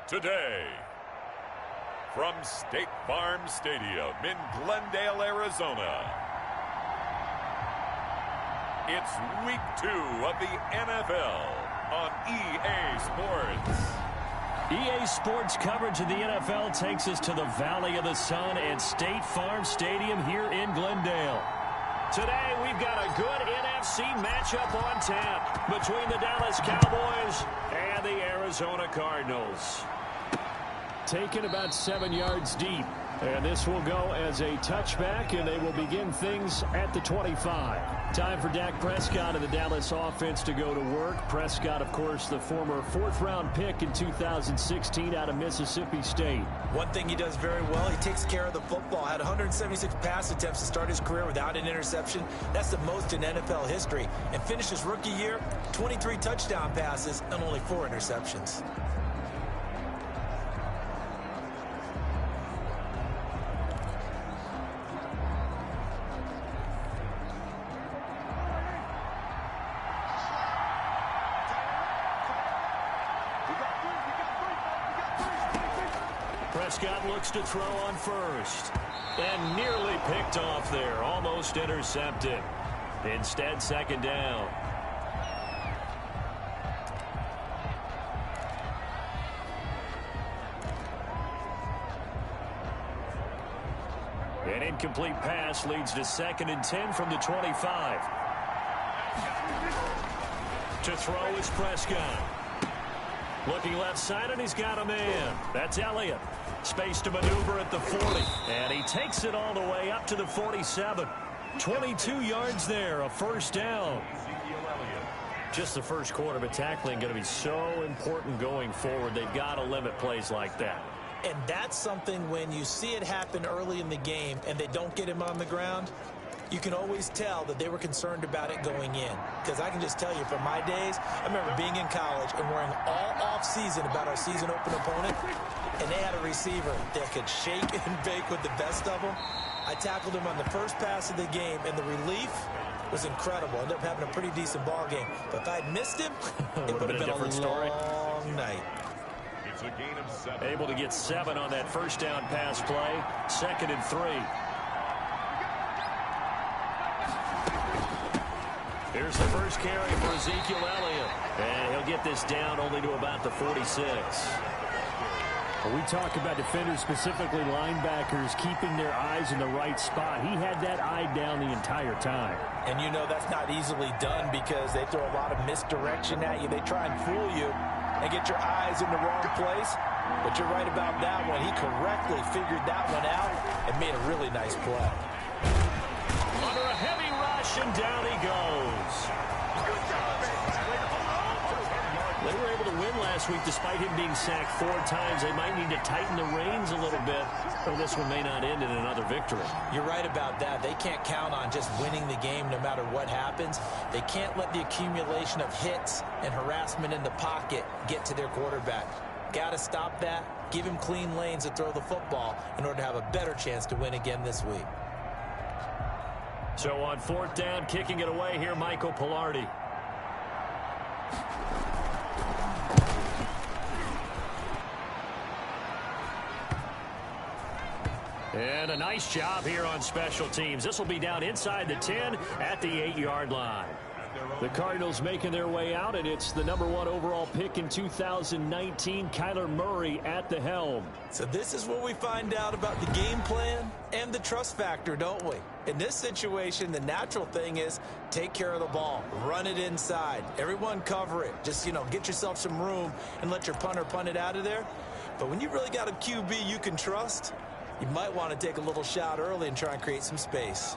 today. From State Farm Stadium in Glendale, Arizona, it's Week 2 of the NFL on EA Sports. EA Sports coverage of the NFL takes us to the Valley of the Sun at State Farm Stadium here in Glendale. Today, we've got a good NFC matchup on tap between the Dallas Cowboys and the Arizona Cardinals. Taken about 7 yards deep. And this will go as a touchback, and they will begin things at the 25. Time for Dak Prescott and the Dallas offense to go to work. Prescott, of course, the former fourth-round pick in 2016 out of Mississippi State. One thing he does very well, he takes care of the football. Had 176 pass attempts to start his career without an interception. That's the most in NFL history. And finished his rookie year, 23 touchdown passes and only 4 interceptions. Prescott looks to throw on first. And nearly picked off there. Almost intercepted. Instead, second down. An incomplete pass leads to 2nd and 10 from the 25. To throw is Prescott. Looking left side, and he's got a man. That's Elliott. Space to maneuver at the 40. And he takes it all the way up to the 47. 22 yards there, a first down. Just the first quarter, but tackling going to be so important going forward. They've got to limit plays like that. And that's something when you see it happen early in the game and they don't get him on the ground, you can always tell that they were concerned about it going in. Because I can just tell you, from my days, I remember being in college and worrying all off-season about our season-open opponent, and they had a receiver that could shake and bake with the best of them. I tackled him on the first pass of the game, and the relief was incredible. Ended up having a pretty decent ball game. But if I'd missed him, it would have been a long night. It's a gain of 7. Able to get 7 on that first down pass play. 2nd and 3. Here's the first carry for Ezekiel Elliott. And he'll get this down only to about the 46. When we talk about defenders, specifically linebackers, keeping their eyes in the right spot, he had that eye down the entire time. And you know that's not easily done because they throw a lot of misdirection at you. They try and fool you and get your eyes in the wrong place. But you're right about that one. He correctly figured that one out and made a really nice play. Under a heavy rush, and down he goes. They were able to win last week despite him being sacked 4 times. They might need to tighten the reins a little bit, or this one may not end in another victory. You're right about that. They can't count on just winning the game no matter what happens. They can't let the accumulation of hits and harassment in the pocket get to their quarterback. Got to stop that, give him clean lanes to throw the football in order to have a better chance to win again this week. So on 4th down, kicking it away here, Michael Pilardi. And a nice job here on special teams. This will be down inside the 10 at the 8-yard line. The Cardinals making their way out, and it's the #1 overall pick in 2019, Kyler Murray at the helm. So this is what we find out about the game plan and the trust factor, don't we? In this situation, the natural thing is take care of the ball, run it inside, everyone cover it. Just, get yourself some room and let your punter punt it out of there. But when you really got a QB you can trust, you might want to take a little shot early and try and create some space.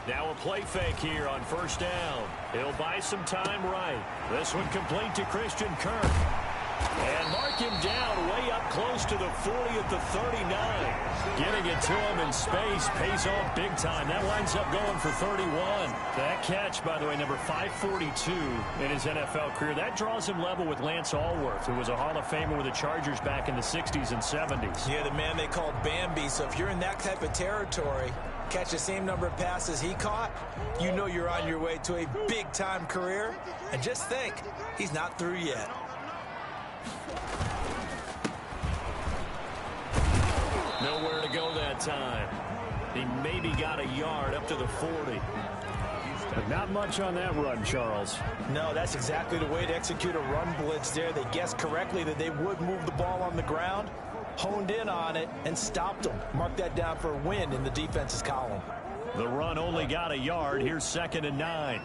Now a play fake here on 1st down. He'll buy some time right. This one complete to Christian Kirk. And mark him down way up close to the 40 at the 39. Getting it to him in space pays off big time. That winds up going for 31. That catch, by the way, number 542 in his NFL career. That draws him level with Lance Allworth, who was a Hall of Famer with the Chargers back in the 60s and 70s. Yeah, the man they called Bambi. So if you're in that type of territory, catch the same number of passes he caught, you know you're on your way to a big-time career. And just think, he's not through yet. Nowhere to go that time. He maybe got a yard up to the 40. But not much on that run, Charles. No, that's exactly the way to execute a run blitz there. They guessed correctly that they would move the ball on the ground, honed in on it, and stopped them. Mark that down for a win in the defense's column. The run only got a yard. Here's 2nd and 9.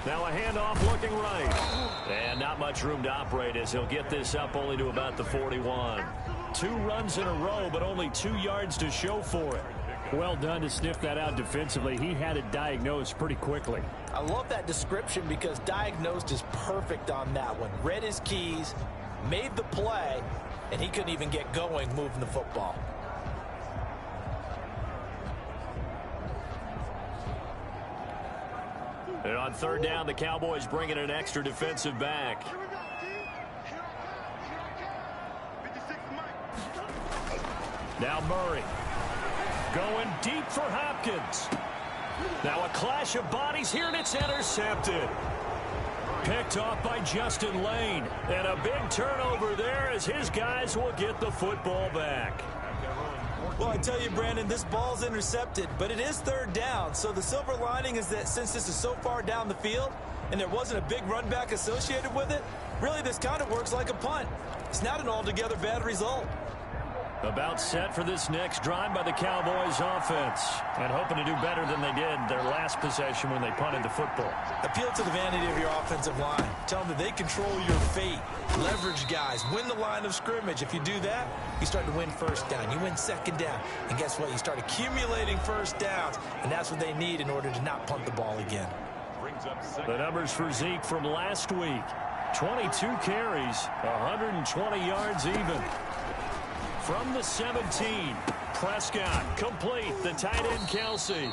Now a handoff looking right. And not much room to operate as he'll get this up only to about the 41. 2 runs in a row, but only 2 yards to show for it. Well done to sniff that out defensively. He had it diagnosed pretty quickly. I love that description because diagnosed is perfect on that one. Read his keys, made the play, and he couldn't even get going moving the football. And on 3rd down, the Cowboys bring in an extra defensive back. Now Murray. Going deep for Hopkins. Now a clash of bodies here, and it's intercepted. Picked off by Justin Lane. And a big turnover there as his guys will get the football back. Well, I tell you, Brandon, this ball's intercepted, but it is 3rd down. So the silver lining is that since this is so far down the field and there wasn't a big run back associated with it, really this kind of works like a punt. It's not an altogether bad result. About set for this next drive by the Cowboys offense. And hoping to do better than they did their last possession when they punted the football. Appeal to the vanity of your offensive line. Tell them that they control your fate. Leverage guys. Win the line of scrimmage. If you do that, you start to win 1st down. You win 2nd down. And guess what? You start accumulating 1st downs. And that's what they need in order to not punt the ball again. The numbers for Zeke from last week. 22 carries, 120 yards even. From the 17, Prescott complete. The tight end, Kelsey.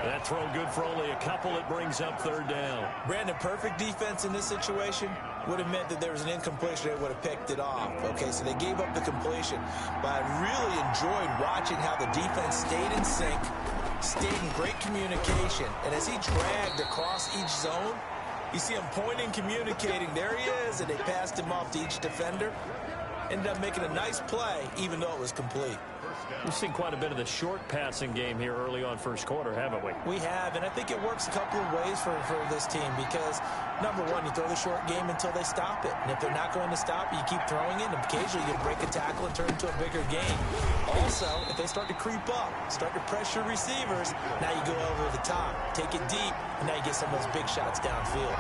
That throw good for only a couple. It brings up 3rd down. Brandon, perfect defense in this situation would have meant that there was an incompletion. They would have picked it off. Okay, so they gave up the completion. But I really enjoyed watching how the defense stayed in sync, stayed in great communication. And as he dragged across each zone, you see him pointing, communicating. There he is, and they passed him off to each defender. Ended up making a nice play, even though it was complete. We've seen quite a bit of the short passing game here early on 1st quarter, haven't we? We have, and I think it works a couple of ways for this team because, number one, you throw the short game until they stop it. And if they're not going to stop it, you keep throwing it, and occasionally you break a tackle and turn it into a bigger game. Also, if they start to creep up, start to pressure receivers, now you go over the top, take it deep, and now you get some of those big shots downfield.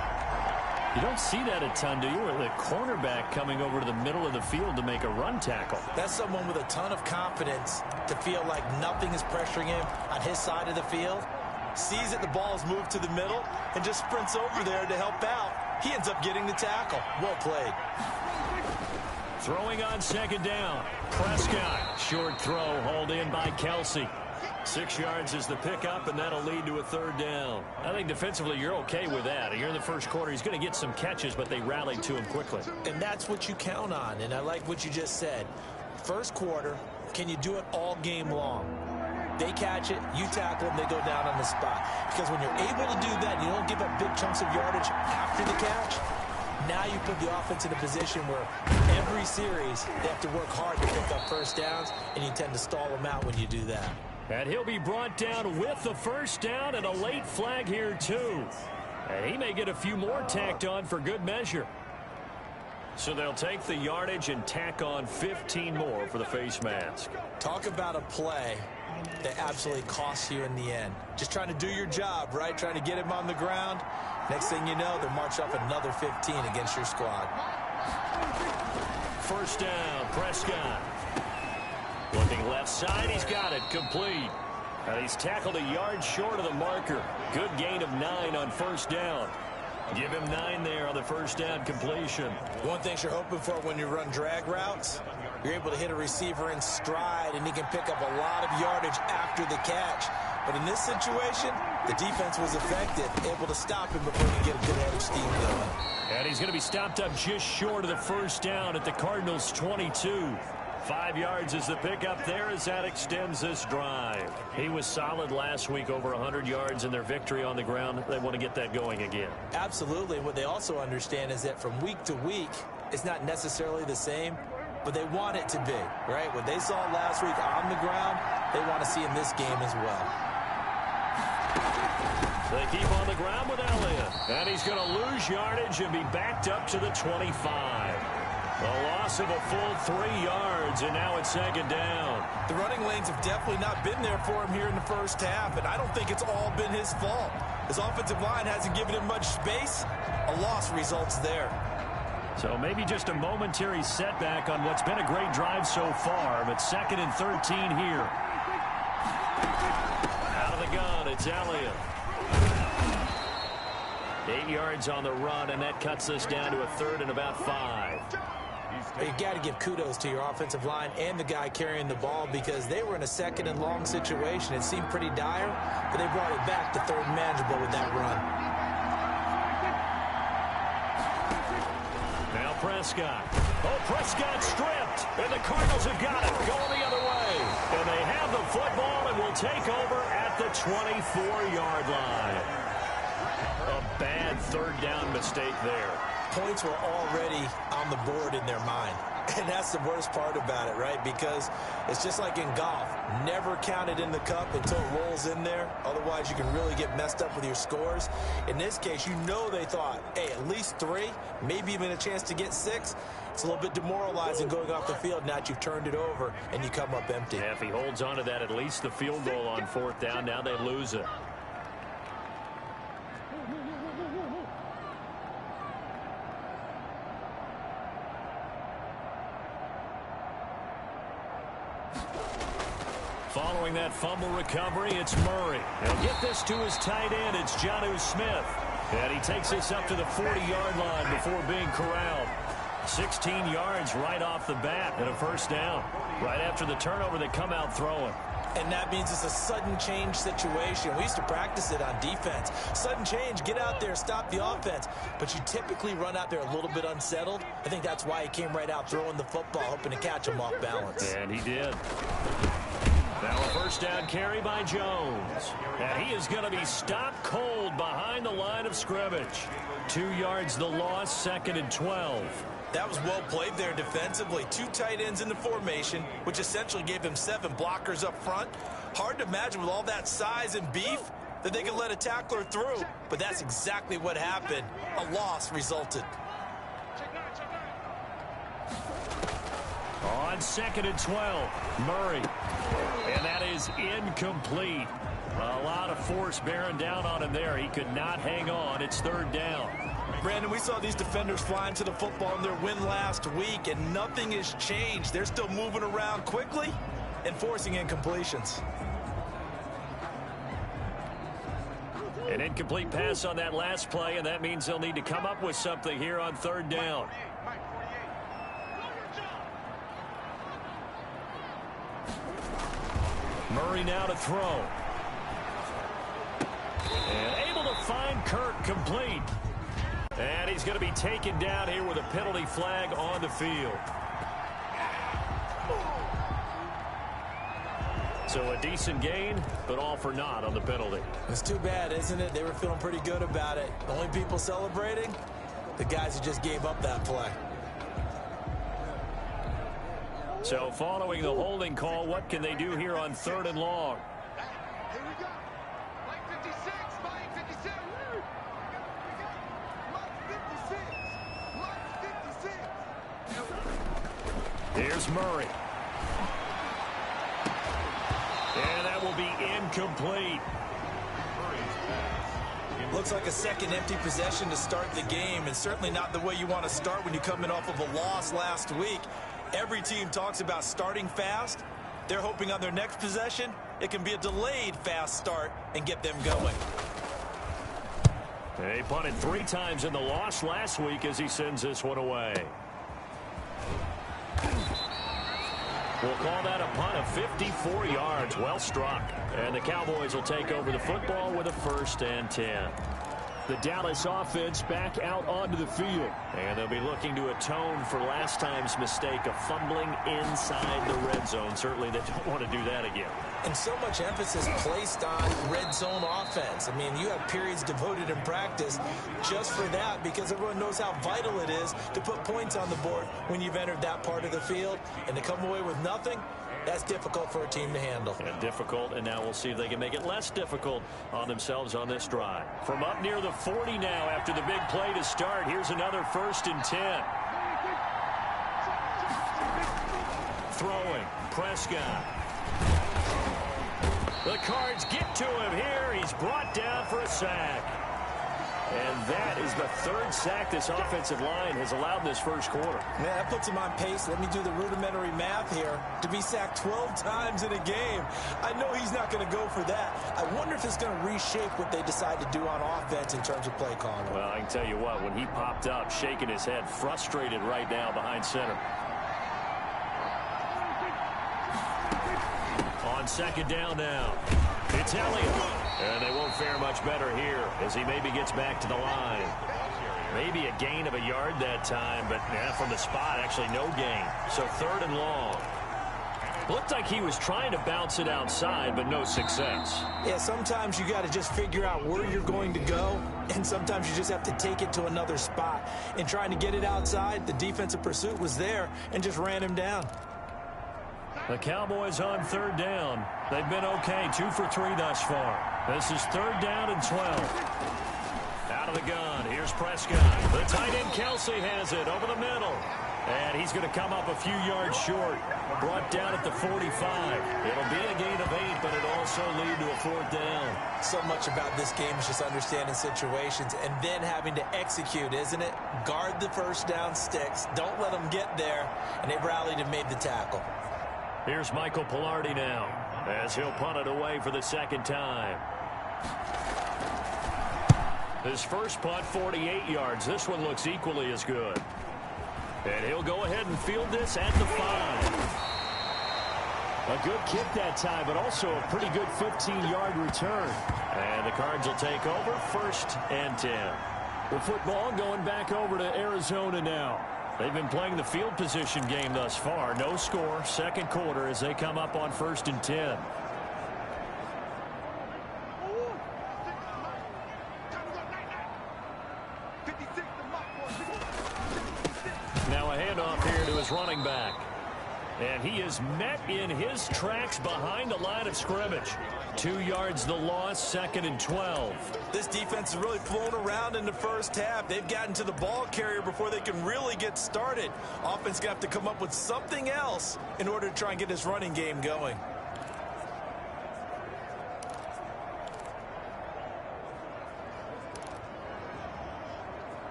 You don't see that a ton, do you? Or the cornerback coming over to the middle of the field to make a run tackle. That's someone with a ton of confidence to feel like nothing is pressuring him on his side of the field. Sees that the ball is moved to the middle and just sprints over there to help out. He ends up getting the tackle. Well played. Throwing on 2nd down. Prescott. Short throw hauled in by Kelsey. 6 yards is the pickup, and that'll lead to a 3rd down. I think defensively you're okay with that. You're in the 1st quarter. He's going to get some catches, but they rallied to him quickly. And that's what you count on, and I like what you just said. 1st quarter, can you do it all game long? They catch it, you tackle them, they go down on the spot. Because when you're able to do that, you don't give up big chunks of yardage after the catch. Now you put the offense in a position where every series they have to work hard to pick up 1st downs, and you tend to stall them out when you do that. And he'll be brought down with the 1st down and a late flag here, too. And he may get a few more tacked on for good measure. So they'll take the yardage and tack on 15 more for the face mask. Talk about a play that absolutely costs you in the end. Just trying to do your job, right? Trying to get him on the ground. Next thing you know, they'll march up another 15 against your squad. 1st down, Prescott. Looking left side, he's got it, complete. And he's tackled a yard short of the marker. Good gain of 9 on first down. Give him 9 there on the first down completion. One thing you're hoping for when you run drag routes, you're able to hit a receiver in stride, and he can pick up a lot of yardage after the catch. But in this situation, the defense was effective, able to stop him before he could get a good head of steam going. And he's going to be stopped up just short of the first down at the Cardinals' 22. 5 yards is the pickup there as that extends this drive. He was solid last week, over 100 yards in their victory on the ground. They want to get that going again. Absolutely. What they also understand is that from week to week, it's not necessarily the same, but they want it to be, right? What they saw last week on the ground, they want to see in this game as well. They keep on the ground with Elliott. And he's going to lose yardage and be backed up to the 25. A loss of a full 3 yards, and now it's second down. The running lanes have definitely not been there for him here in the first half, and I don't think it's all been his fault. His offensive line hasn't given him much space. A loss results there. So maybe just a momentary setback on what's been a great drive so far, but 2nd and 13 here. Out of the gun, it's Elliott. 8 yards on the run, and that cuts us down to a 3rd and about 5. You got to give kudos to your offensive line and the guy carrying the ball, because they were in a 2nd and long situation. It seemed pretty dire, but they brought it back to 3rd and manageable with that run. Now Prescott. Oh, Prescott stripped, and the Cardinals have got it going the other way. And they have the football and will take over at the 24-yard line. A bad 3rd down mistake there. Points were already on the board in their mind. And that's the worst part about it, right? Because it's just like in golf. Never count it in the cup until it rolls in there. Otherwise, you can really get messed up with your scores. In this case, you know they thought, hey, at least 3, maybe even a chance to get 6. It's a little bit demoralizing going off the field now that you've turned it over and you come up empty. Yeah, if he holds on to that, at least the field goal on 4th down, now they lose it. Following that fumble recovery, it's Murray. He'll get this to his tight end. It's Jonnu Smith. And he takes this up to the 40-yard line before being corralled. 16 yards right off the bat and a first down. Right after the turnover, they come out throwing. And that means it's a sudden change situation. We used to practice it on defense. Sudden change, get out there, stop the offense. But you typically run out there a little bit unsettled. I think that's why he came right out throwing the football, hoping to catch him off balance. And he did. Now a first down carry by Jones. And he is going to be stopped cold behind the line of scrimmage. 2 yards the loss, 2nd and 12. That was well played there defensively. 2 tight ends in the formation, which essentially gave them 7 blockers up front. Hard to imagine with all that size and beef that they could let a tackler through. But that's exactly what happened. A loss resulted. On 2nd and 12, Murray. And that is incomplete. A lot of force bearing down on him there. He could not hang on. It's 3rd down. Brandon, we saw these defenders flying to the football in their win last week, and nothing has changed. They're still moving around quickly and forcing incompletions. An incomplete pass on that last play, and that means they'll need to come up with something here on 3rd down. Murray now to throw. And able to find Kirk complete. And he's going to be taken down here with a penalty flag on the field. So a decent gain, but all for naught on the penalty. It's too bad, isn't it? They were feeling pretty good about it. The only people celebrating, the guys who just gave up that play. So following the holding call, what can they do here on 3rd and long? Here we go. Mike 56, Mike 56. Mike 56. Mike 56. Here's Murray. And that will be incomplete. Looks like a second empty possession to start the game, and certainly not the way you want to start when you're coming off of a loss last week. Every team talks about starting fast. They're hoping on their next possession it can be a delayed fast start and get them going. He punted 3 times in the loss last week as he sends this one away. We'll call that a punt of 54 yards. Well struck. And the Cowboys will take over the football with a 1st and 10. The Dallas offense back out onto the field. And they'll be looking to atone for last time's mistake of fumbling inside the red zone. Certainly they don't want to do that again. And so much emphasis placed on red zone offense. I mean, you have periods devoted in practice just for that because everyone knows how vital it is to put points on the board when you've entered that part of the field. And to come away with nothing, that's difficult for a team to handle. And difficult, and now we'll see if they can make it less difficult on themselves on this drive. From up near the 40 now after the big play to start, here's another 1st and 10. Throwing, Prescott. The Cards get to him here. He's brought down for a sack. And that is the 3rd sack this offensive line has allowed in this first quarter. Man, that puts him on pace. Let me do the rudimentary math here. To be sacked 12 times in a game, I know he's not going to go for that. I wonder if it's going to reshape what they decide to do on offense in terms of play calling. Well, I can tell you what, when he popped up, shaking his head, frustrated right now behind center. On 2nd down now, it's Elliott. And they won't fare much better here as he maybe gets back to the line. Maybe a gain of a yard that time, but from the spot, actually no gain. So 3rd and long. Looked like he was trying to bounce it outside, but no success. Yeah, sometimes you got to just figure out where you're going to go, and sometimes you just have to take it to another spot. In trying to get it outside, the defensive pursuit was there and just ran him down. The Cowboys on 3rd down. They've been okay, 2 for 3 thus far. This is 3rd down and 12. Out of the gun, here's Prescott. The tight end Kelsey has it over the middle. And he's going to come up a few yards short. Brought down at the 45. It'll be a gain of 8, but it'll also lead to a 4th down. So much about this game is just understanding situations and then having to execute, isn't it? Guard the 1st down sticks. Don't let them get there. And they've rallied and made the tackle. Here's Michael Pilardi now as he'll punt it away for the 2nd time. His first punt, 48 yards. This one looks equally as good. And he'll go ahead and field this at the 5. A good kick that time, but also a pretty good 15-yard return. And the Cards will take over 1st and 10. The football going back over to Arizona now. They've been playing the field position game thus far. No score, 2nd quarter as they come up on 1st and 10. Now a handoff here to his running back. And he is met in his tracks behind the line of scrimmage. 2 yards the loss, 2nd and 12. This defense has really flown around in the first half. They've gotten to the ball carrier before they can really get started. Offense going to have to come up with something else in order to try and get this running game going.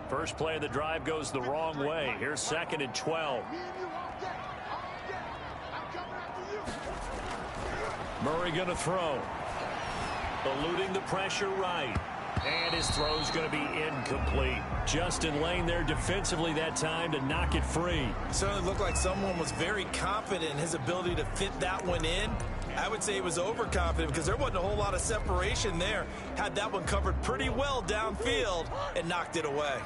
First play of the drive goes the wrong way. Here's 2nd and 12. Murray going to throw. Eluding the pressure right. And his throw's going to be incomplete. Justin Lane there defensively that time to knock it free. Certainly looked like someone was very confident in his ability to fit that one in. I would say he was overconfident because there wasn't a whole lot of separation there. Had that one covered pretty well downfield and knocked it away.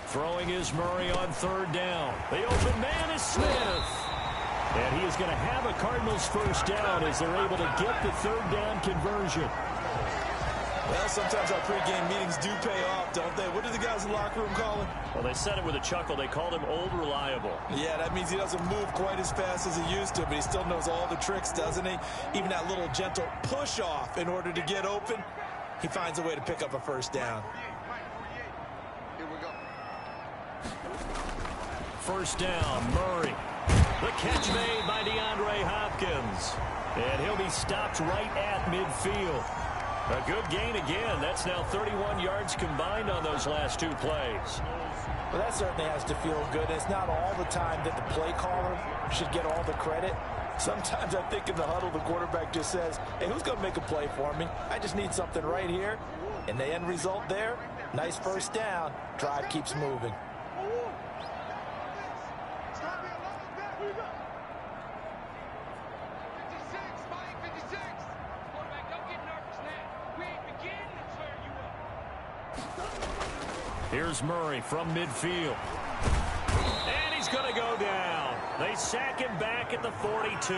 Throwing is Murray on 3rd down. The open man is Smith. And he is going to have a Cardinals 1st down as they're able to get the 3rd down conversion. Well, sometimes our pregame meetings do pay off, don't they? What do the guys in the locker room call him? Well, they said it with a chuckle. They called him Old Reliable. Yeah, that means he doesn't move quite as fast as he used to, but he still knows all the tricks, doesn't he? Even that little gentle push-off in order to get open, he finds a way to pick up a 1st down. first down. Murray. The catch made by DeAndre Hopkins. And he'll be stopped right at midfield. A good gain again. That's now 31 yards combined on those last 2 plays. Well, that certainly has to feel good. It's not all the time that the play caller should get all the credit. Sometimes I think in the huddle, the quarterback just says, hey, who's going to make a play for me? I just need something right here. And the end result there, nice first down. Drive keeps moving. Here's Murray from midfield. And he's going to go down. They sack him back at the 42.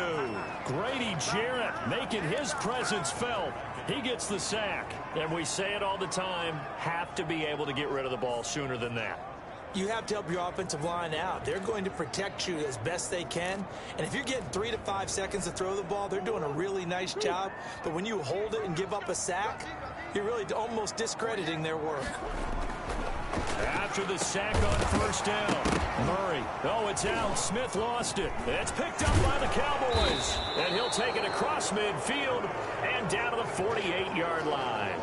Grady Jarrett making his presence felt. He gets the sack. And we say it all the time, have to be able to get rid of the ball sooner than that. You have to help your offensive line out. They're going to protect you as best they can. And if you're getting 3 to 5 seconds to throw the ball, they're doing a really nice job. But when you hold it and give up a sack, you're really almost discrediting their work. After the sack on first down, Murray. Oh, it's out. Smith lost it. It's picked up by the Cowboys. And he'll take it across midfield and down to the 48-yard line.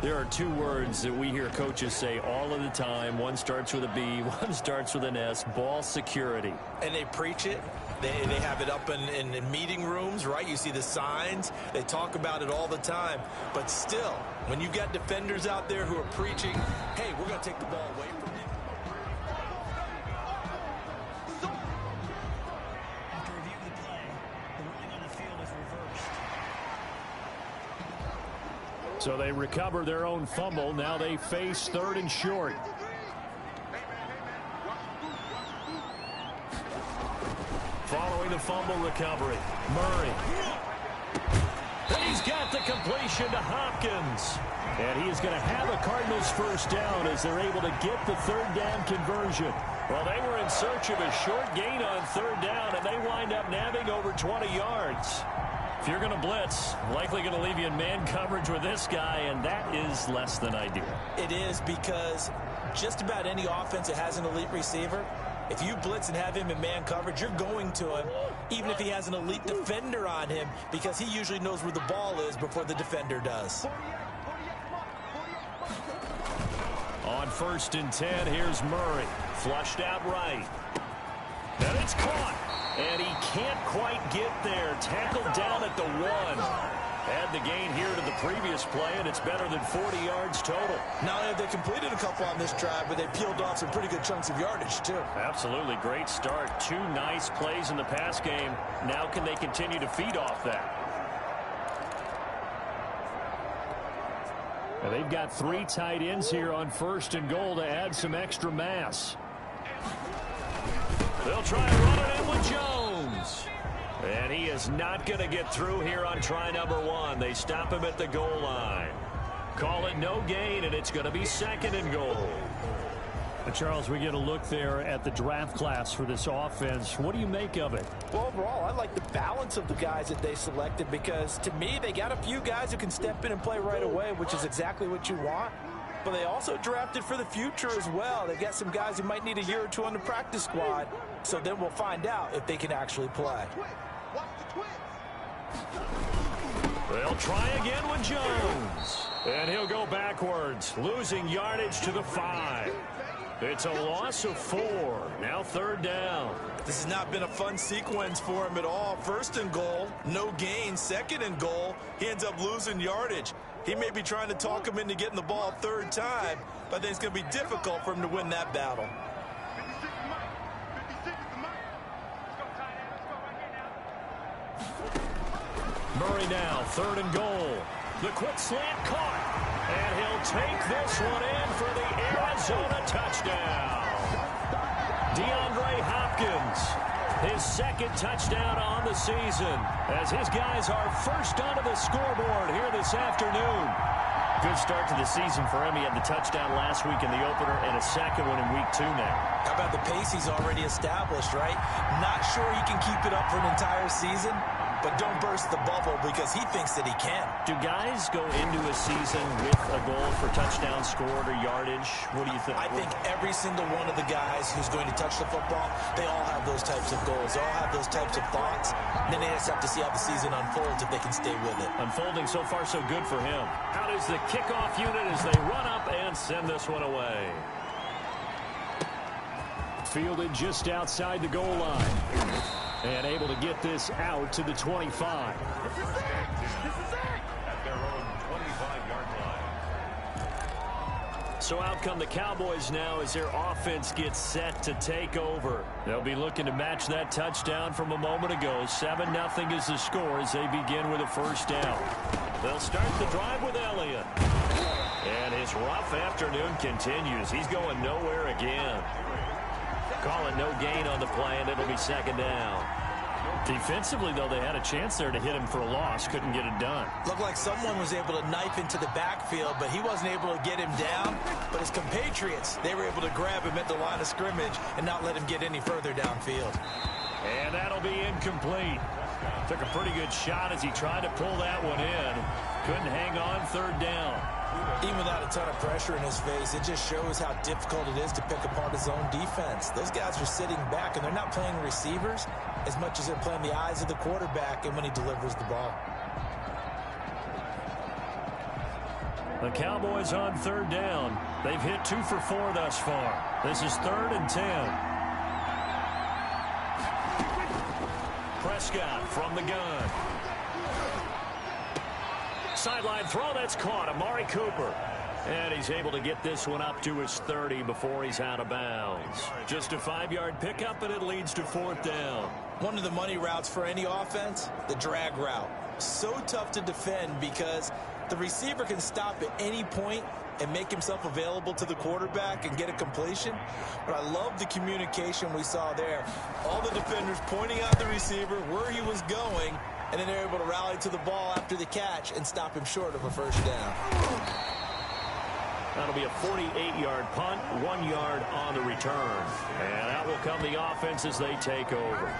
There are 2 words that we hear coaches say all of the time. One starts with a B, one starts with an S. Ball security. And they preach it. They have it up in meeting rooms, right? You see the signs. They talk about it all the time. But still, when you've got defenders out there who are preaching, hey, we're going to take the ball away from you. After reviewing the play, the ruling on the field is reversed. So they recover their own fumble. Now they face 3rd and short. Following the fumble recovery, Murray. And he's got the completion to Hopkins. And he is going to have a Cardinals first down as they're able to get the 3rd down conversion. Well, they were in search of a short gain on 3rd down, and they wind up nabbing over 20 yards. If you're going to blitz, likely going to leave you in man coverage with this guy, and that is less than ideal. It is, because just about any offense that has an elite receiver, if you blitz and have him in man coverage, you're going to him, even if he has an elite defender on him, because he usually knows where the ball is before the defender does. On 1st and 10, here's Murray. Flushed out right. And it's caught. And he can't quite get there. Tackled down at the 1. Add the gain here to the previous play, and it's better than 40 yards total. Not only have they completed a couple on this drive, but they peeled off some pretty good chunks of yardage, too. Absolutely. Great start. 2 nice plays in the pass game. Now can they continue to feed off that? And they've got 3 tight ends here on 1st and goal to add some extra mass. They'll try and run it in with Jones. And he is not going to get through here on try number 1. They stop him at the goal line. Call it no gain, and it's going to be 2nd and goal. Charles, we get a look there at the draft class for this offense. What do you make of it? Well, overall, I like the balance of the guys that they selected, because to me, they got a few guys who can step in and play right away, which is exactly what you want. But they also drafted for the future as well. They've got some guys who might need a year or 2 on the practice squad. So then we'll find out if they can actually play. They'll try again with Jones. And he'll go backwards, losing yardage to the 5. It's a loss of 4. Now 3rd down. This has not been a fun sequence for him at all. 1st and goal, no gain. 2nd and goal, he ends up losing yardage. He may be trying to talk him into getting the ball 3rd time, but I think it's going to be difficult for him to win that battle. Murray now, 3rd and goal. The quick slant caught. And he'll take this one in for the Arizona touchdown. DeAndre Hopkins, his 2nd touchdown on the season, as his guys are first onto the scoreboard here this afternoon. Good start to the season for him. He had the touchdown last week in the opener and a 2nd one in week 2 now. How about the pace he's already established, right? Not sure he can keep it up for an entire season, but don't burst the bubble because he thinks that he can. Do guys go into a season with a goal for touchdown scored or yardage? What do you think? I think every single one of the guys who's going to touch the football, they all have those types of goals. They all have those types of thoughts. Then they just have to see how the season unfolds if they can stay with it. Unfolding so far so good for him. Out is the kickoff unit as they run up and send this one away. Fielded just outside the goal line. And able to get this out to the 25. This is it! At their own 25-yard line. So out come the Cowboys now as their offense gets set to take over. They'll be looking to match that touchdown from a moment ago. 7-0 is the score as they begin with a first down. They'll start the drive with Elliott. And his rough afternoon continues. He's going nowhere again. Call it no gain on the play, and it'll be second down. Defensively, though, they had a chance there to hit him for a loss. Couldn't get it done. Looked like someone was able to knife into the backfield, but he wasn't able to get him down. But his compatriots, they were able to grab him at the line of scrimmage and not let him get any further downfield. And that'll be incomplete. Took a pretty good shot as he tried to pull that one in. Couldn't hang on third down. Even without a ton of pressure in his face, it just shows how difficult it is to pick apart his own defense. Those guys are sitting back, and they're not playing receivers as much as they're playing the eyes of the quarterback and when he delivers the ball. The Cowboys on third down. They've hit 2 for 4 thus far. This is 3rd and 10. Prescott from the gun. Sideline throw, that's caught. Amari Cooper. And he's able to get this one up to his 30 before he's out of bounds. Just a 5-yard pickup, and it leads to 4th down. One of the money routes for any offense, the drag route. So tough to defend because the receiver can stop at any point and make himself available to the quarterback and get a completion. But I love the communication we saw there. All the defenders pointing out the receiver, where he was going, and then they're able to rally to the ball after the catch and stop him short of a first down. That'll be a 48-yard punt, 1 yard on the return. And out will come the offense as they take over.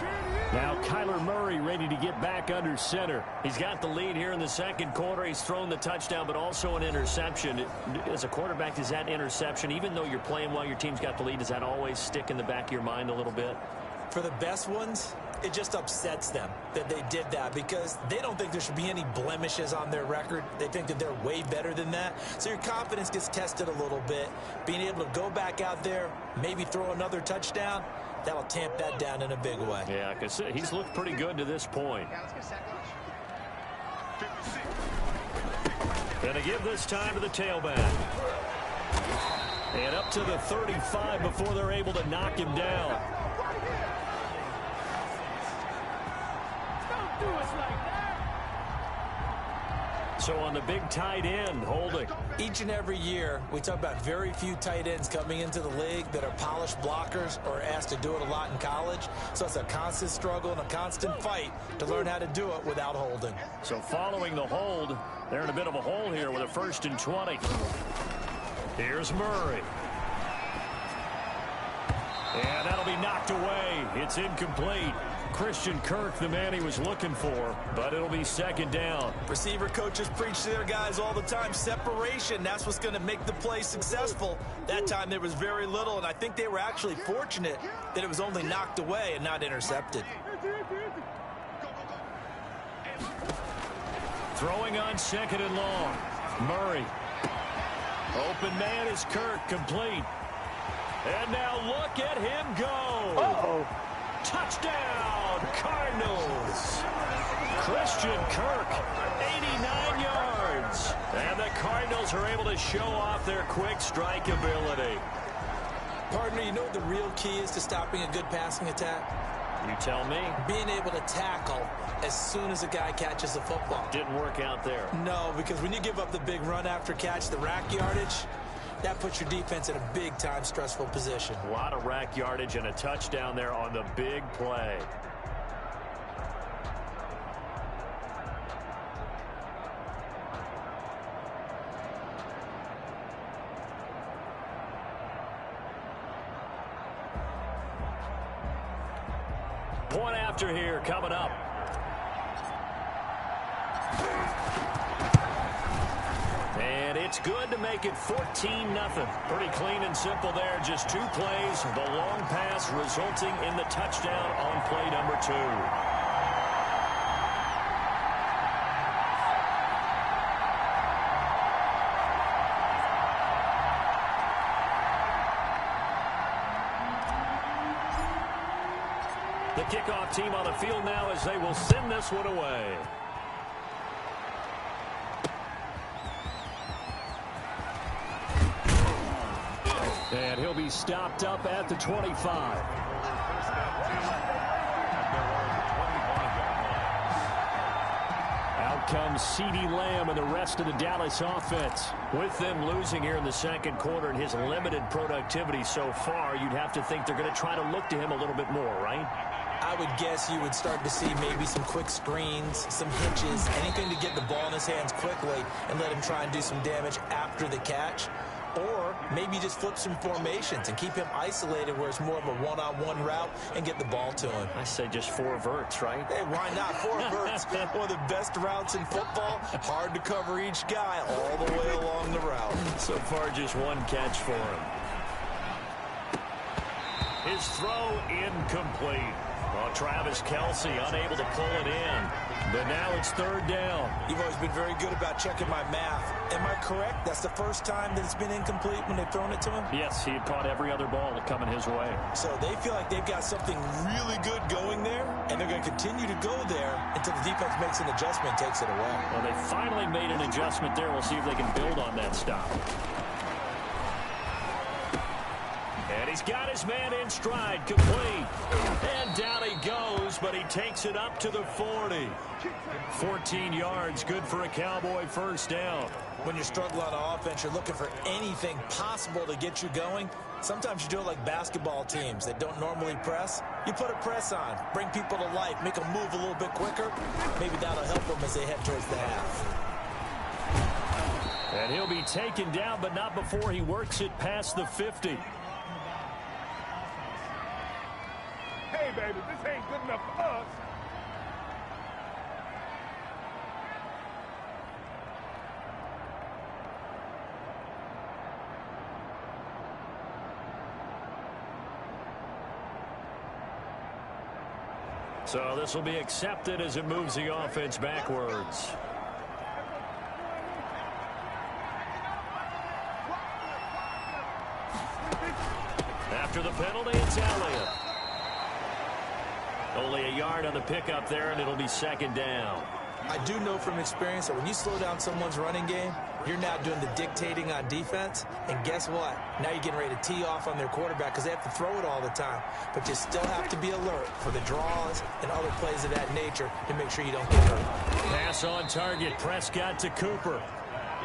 Now Kyler Murray ready to get back under center. He's got the lead here in the second quarter. He's thrown the touchdown, but also an interception. As a quarterback, does that interception, even though you're playing while your team's got the lead, does that always stick in the back of your mind a little bit? For the best ones, it just upsets them that they did that because they don't think there should be any blemishes on their record. They think that they're way better than that. So your confidence gets tested a little bit. Being able to go back out there, maybe throw another touchdown, that'll tamp that down in a big way. Yeah, because he's looked pretty good to this point. Gonna give this time to the tailback. And up to the 35 before they're able to knock him down. So on the big tight end, holding. Each and every year, we talk about very few tight ends coming into the league that are polished blockers or asked to do it a lot in college. So it's a constant struggle and a constant fight to learn how to do it without holding. So following the hold, they're in a bit of a hole here with a 1st and 20. Here's Murray. And that'll be knocked away. It's incomplete. Christian Kirk, the man he was looking for, but it'll be 2nd down. Receiver coaches preach to their guys all the time. Separation, that's what's going to make the play successful. That time there was very little, and I think they were actually fortunate that it was only knocked away and not intercepted. Throwing on 2nd and long. Murray. Open man is Kirk, complete. And now look at him go. Uh-oh. Touchdown, Cardinals. Christian Kirk, 89 yards. And the Cardinals are able to show off their quick strike ability. Partner, you know what the real key is to stopping a good passing attack? You tell me. Being able to tackle as soon as a guy catches the football. Didn't work out there. No, because when you give up the big run after catch, the rack yardage, that puts your defense in a big-time stressful position. A lot of rack yardage and a touchdown there on the big play. Point after here coming up. It's good to make it 14-0. Pretty clean and simple there. Just 2 plays. The long pass resulting in the touchdown on play number 2. The kickoff team on the field now as they will send this one away. And he'll be stopped up at the 25. Out comes CeeDee Lamb and the rest of the Dallas offense. With them losing here in the second quarter and his limited productivity so far, you'd have to think they're going to try to look to him a little bit more, right? I would guess you would start to see maybe some quick screens, some hitches, anything to get the ball in his hands quickly and let him try and do some damage after the catch. Or maybe just flip some formations and keep him isolated where it's more of a one-on-one route and get the ball to him. I say just 4 verts, right? Hey, why not? 4 verts, one of the best routes in football. Hard to cover each guy all the way along the route. So far, just 1 catch for him. His throw incomplete. Well, Travis Kelce unable to pull it in. But now it's 3rd down. You've always been very good about checking my math. Am I correct? That's the first time that it's been incomplete when they've thrown it to him? Yes, he had caught every other ball coming his way. So they feel like they've got something really good going there, and they're going to continue to go there until the defense makes an adjustment and takes it away. Well, they finally made an adjustment there. We'll see if they can build on that stop. And he's got his man in stride, complete. And down he goes, but he takes it up to the 40. 14 yards, good for a Cowboy first down. When you're struggling on offense, you're looking for anything possible to get you going. Sometimes you do it like basketball teams that don't normally press. You put a press on, bring people to life, make them move a little bit quicker. Maybe that'll help them as they head towards the half. And he'll be taken down, but not before he works it past the 50. Hey, baby, this ain't good enough for us. So this will be accepted as it moves the offense backwards. After the penalty, it's Elliott. Only a yard on the pickup there, and it'll be 2nd down. I do know from experience that when you slow down someone's running game, you're now doing the dictating on defense. And guess what? Now you're getting ready to tee off on their quarterback because they have to throw it all the time. But you still have to be alert for the draws and other plays of that nature to make sure you don't get hurt. Pass on target. Prescott to Cooper.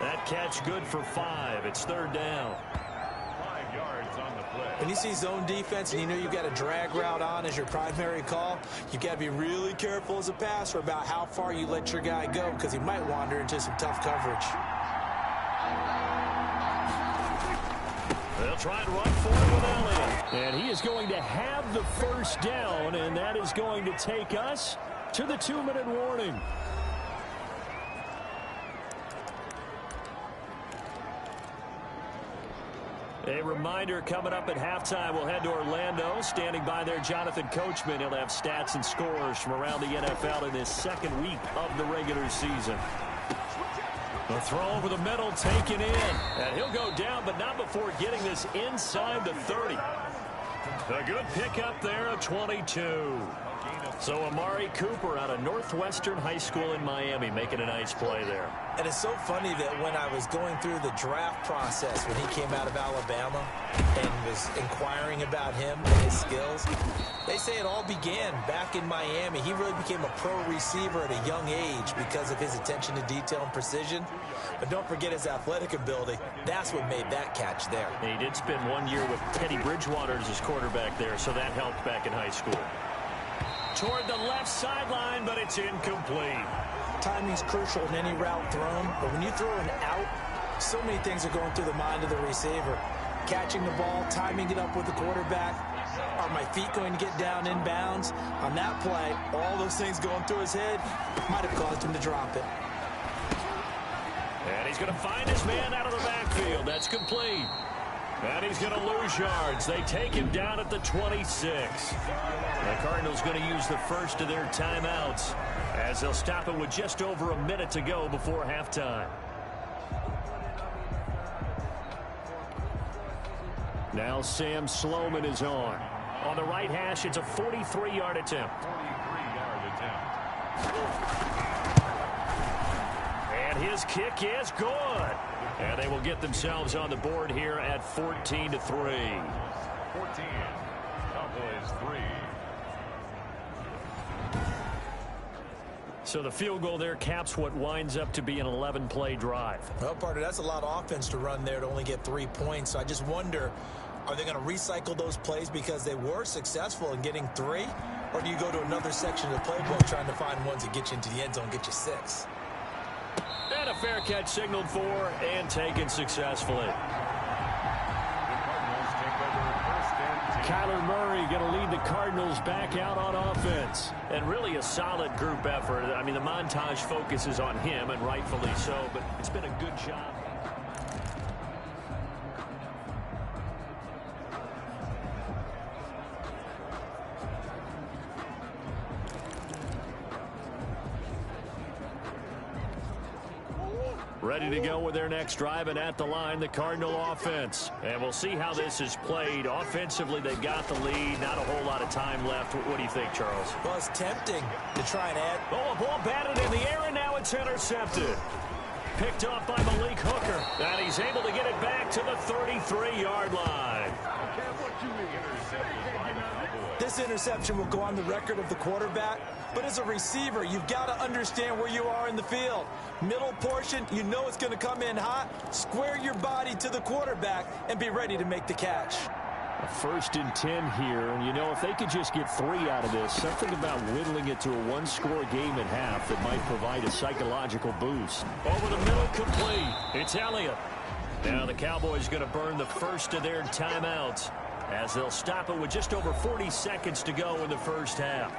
That catch good for 5. It's 3rd down. 5 yards on the play. When you see zone defense and you know you've got a drag route on as your primary call, you've got to be really careful as a passer about how far you let your guy go because he might wander into some tough coverage. They'll try and run for it with Elliott. And he is going to have the first down, and that is going to take us to the 2-minute warning. A reminder coming up at halftime, we'll head to Orlando. Standing by there, Jonathan Coachman. He'll have stats and scores from around the NFL in this 2nd week of the regular season. The throw over the middle taken in. And he'll go down, but not before getting this inside the 30. A good pickup there at 22. So Amari Cooper out of Northwestern High School in Miami making a nice play there. And it's so funny that when I was going through the draft process when he came out of Alabama and was inquiring about him and his skills, they say it all began back in Miami. He really became a pro receiver at a young age because of his attention to detail and precision. But don't forget his athletic ability. That's what made that catch there. And he did spend 1 year with Teddy Bridgewater as his quarterback there, so that helped back in high school. Toward the left sideline, but it's incomplete. Timing's crucial in any route thrown, but when you throw an out, so many things are going through the mind of the receiver. Catching the ball, timing it up with the quarterback. Are my feet going to get down in bounds? On that play, all those things going through his head might have caused him to drop it. And he's going to find his man out of the backfield. That's complete. And he's going to lose yards. They take him down at the 26. The Cardinals going to use the first of their timeouts as they'll stop it with just over a minute to go before halftime. Now Sam Sloman is on. On the right hash, it's a 43-yard attempt. 43-yard attempt. And his kick is good. And they will get themselves on the board here at 14-3. 14. Cowboys 3. So the field goal there caps what winds up to be an 11-play drive. Well, partner, that's a lot of offense to run there to only get 3 points. So I just wonder, are they going to recycle those plays because they were successful in getting 3? Or do you go to another section of the playbook trying to find ones that get you into the end zone, get you 6? And a fair catch signaled for and taken successfully. Kyler Murray going to lead the Cardinals back out on offense. And really a solid group effort. I mean, the montage focuses on him, and rightfully so, but it's been a good job. Ready to go with their next drive, and at the line, the Cardinal offense. And we'll see how this is played. Offensively, they've got the lead. Not a whole lot of time left. What do you think, Charles? Well, it's tempting to try and add. Oh, a ball batted in the air, and now it's intercepted. Picked off by Malik Hooker. And he's able to get it back to the 33-yard line. This interception will go on the record of the quarterback, but as a receiver, you've got to understand where you are in the field. Middle portion, you know it's going to come in hot. Square your body to the quarterback and be ready to make the catch. A 1st and 10 here, and you know, if they could just get 3 out of this, something about whittling it to a 1-score game at half that might provide a psychological boost. Over the middle, complete. It's Elliott. Now the Cowboys going to burn the first of their timeouts as they'll stop it with just over 40 seconds to go in the first half.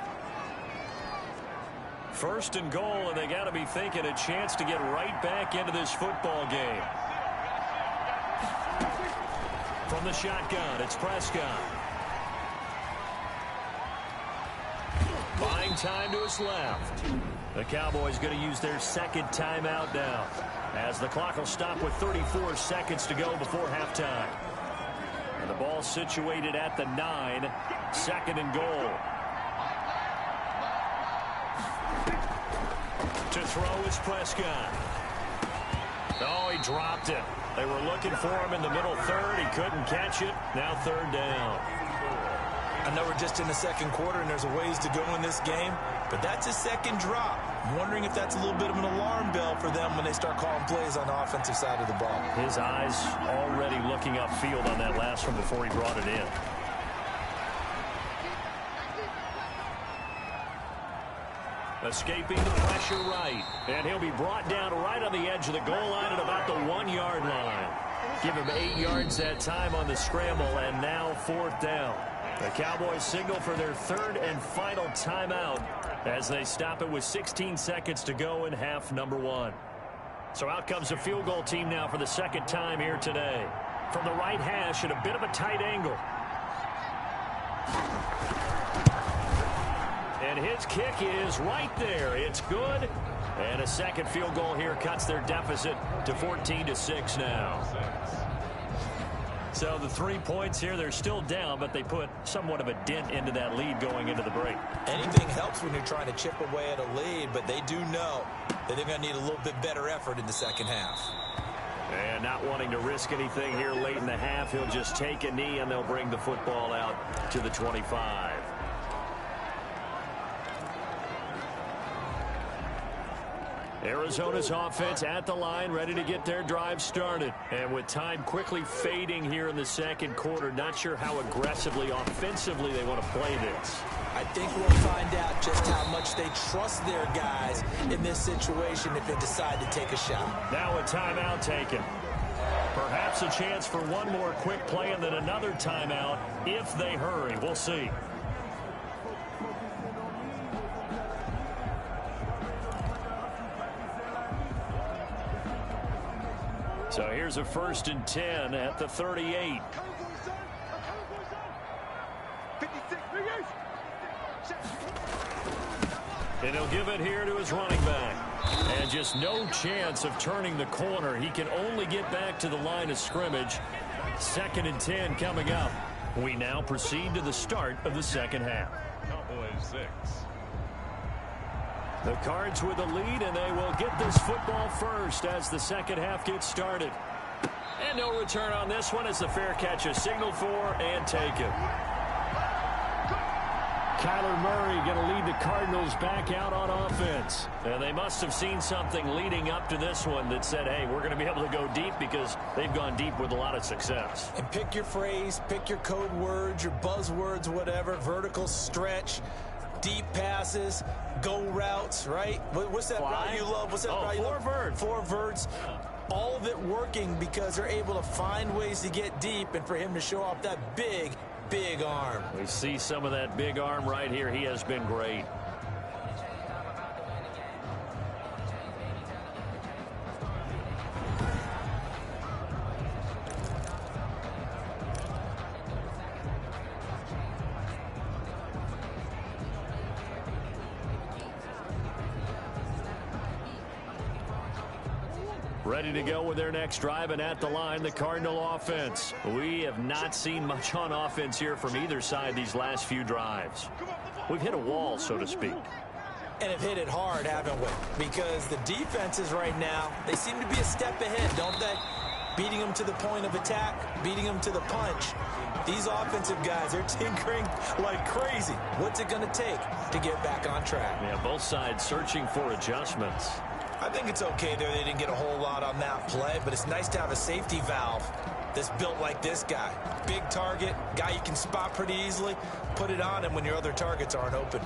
1st and goal, and they got to be thinking a chance to get right back into this football game. From the shotgun, it's Prescott. Buying time to his left. The Cowboys going to use their 2nd timeout now, as the clock will stop with 34 seconds to go before halftime. And the ball situated at the 9, 2nd and goal. To throw is Prescott. Oh, he dropped it. They were looking for him in the middle third. He couldn't catch it. Now 3rd down. I know we're just in the 2nd quarter and there's a ways to go in this game, but that's his 2nd drop. I'm wondering if that's a little bit of an alarm bell for them when they start calling plays on the offensive side of the ball. His eyes already looking upfield on that last one before he brought it in. Escaping the pressure right. And he'll be brought down right on the edge of the goal line at about the 1-yard line. Give him 8 yards that time on the scramble, and now 4th down. The Cowboys signal for their 3rd and final timeout as they stop it with 16 seconds to go in half number 1. So out comes the field goal team now for the 2nd time here today. From the right hash at a bit of a tight angle. And his kick is right there. It's good. And a 2nd field goal here cuts their deficit to 14-6 now. So the 3 points here, they're still down, but they put somewhat of a dent into that lead going into the break. Anything helps when you're trying to chip away at a lead, but they do know that they're going to need a little bit better effort in the 2nd half. And not wanting to risk anything here late in the half, he'll just take a knee and they'll bring the football out to the 25. Arizona's offense at the line, ready to get their drive started. And with time quickly fading here in the 2nd quarter, not sure how aggressively, offensively they want to play this. I think we'll find out just how much they trust their guys in this situation if they decide to take a shot. Now a timeout taken. Perhaps a chance for one more quick play and then another timeout if they hurry. We'll see. So here's a 1st and 10 at the 38. And he'll give it here to his running back. And just no chance of turning the corner. He can only get back to the line of scrimmage. 2nd and 10 coming up. We now proceed to the start of the second half. Cowboys 6. The Cards with the lead, and they will get this football first as the second half gets started. And no return on this one as the fair catch is signaled for and taken. Kyler Murray going to lead the Cardinals back out on offense. And they must have seen something leading up to this one that said, hey, we're going to be able to go deep because they've gone deep with a lot of success. And pick your phrase, pick your code words, your buzzwords, whatever, vertical stretch, deep passes, go routes, right? What's that route you love? What's that route you love? Four verts. All of it working because they're able to find ways to get deep and for him to show off that big arm. We see some of that big arm right here. He has been great. Ready to go with their next drive, and at the line, the Cardinal offense. We have not seen much on offense here from either side these last few drives. We've hit a wall, so to speak. And have hit it hard, haven't we? Because the defenses right now, they seem to be a step ahead, don't they? Beating them to the point of attack, beating them to the punch. These offensive guys, they're tinkering like crazy. What's it going to take to get back on track? Yeah, both sides searching for adjustments. I think it's okay there. They didn't get a whole lot on that play, but it's nice to have a safety valve that's built like this guy. Big target, guy you can spot pretty easily. Put it on him when your other targets aren't open.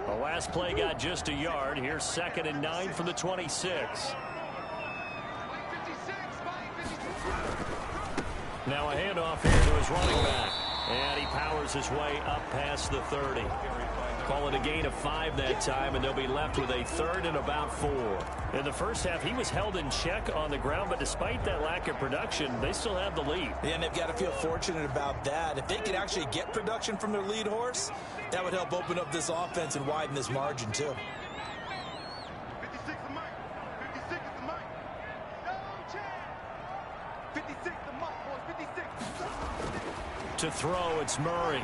The last play got just a yard. Here's 2nd and 9 from the 26. Now a handoff here to his running back. And he powers his way up past the 30. Call it a gain of 5 that time, and they'll be left with a 3rd and about 4. In the first half, he was held in check on the ground, but despite that lack of production, they still have the lead. Yeah, and they've got to feel fortunate about that. If they could actually get production from their lead horse, that would help open up this offense and widen this margin, too. 56 the mic. 56 is the mic. No chance. 56 the mic, boys. 56. To throw, it's Murray.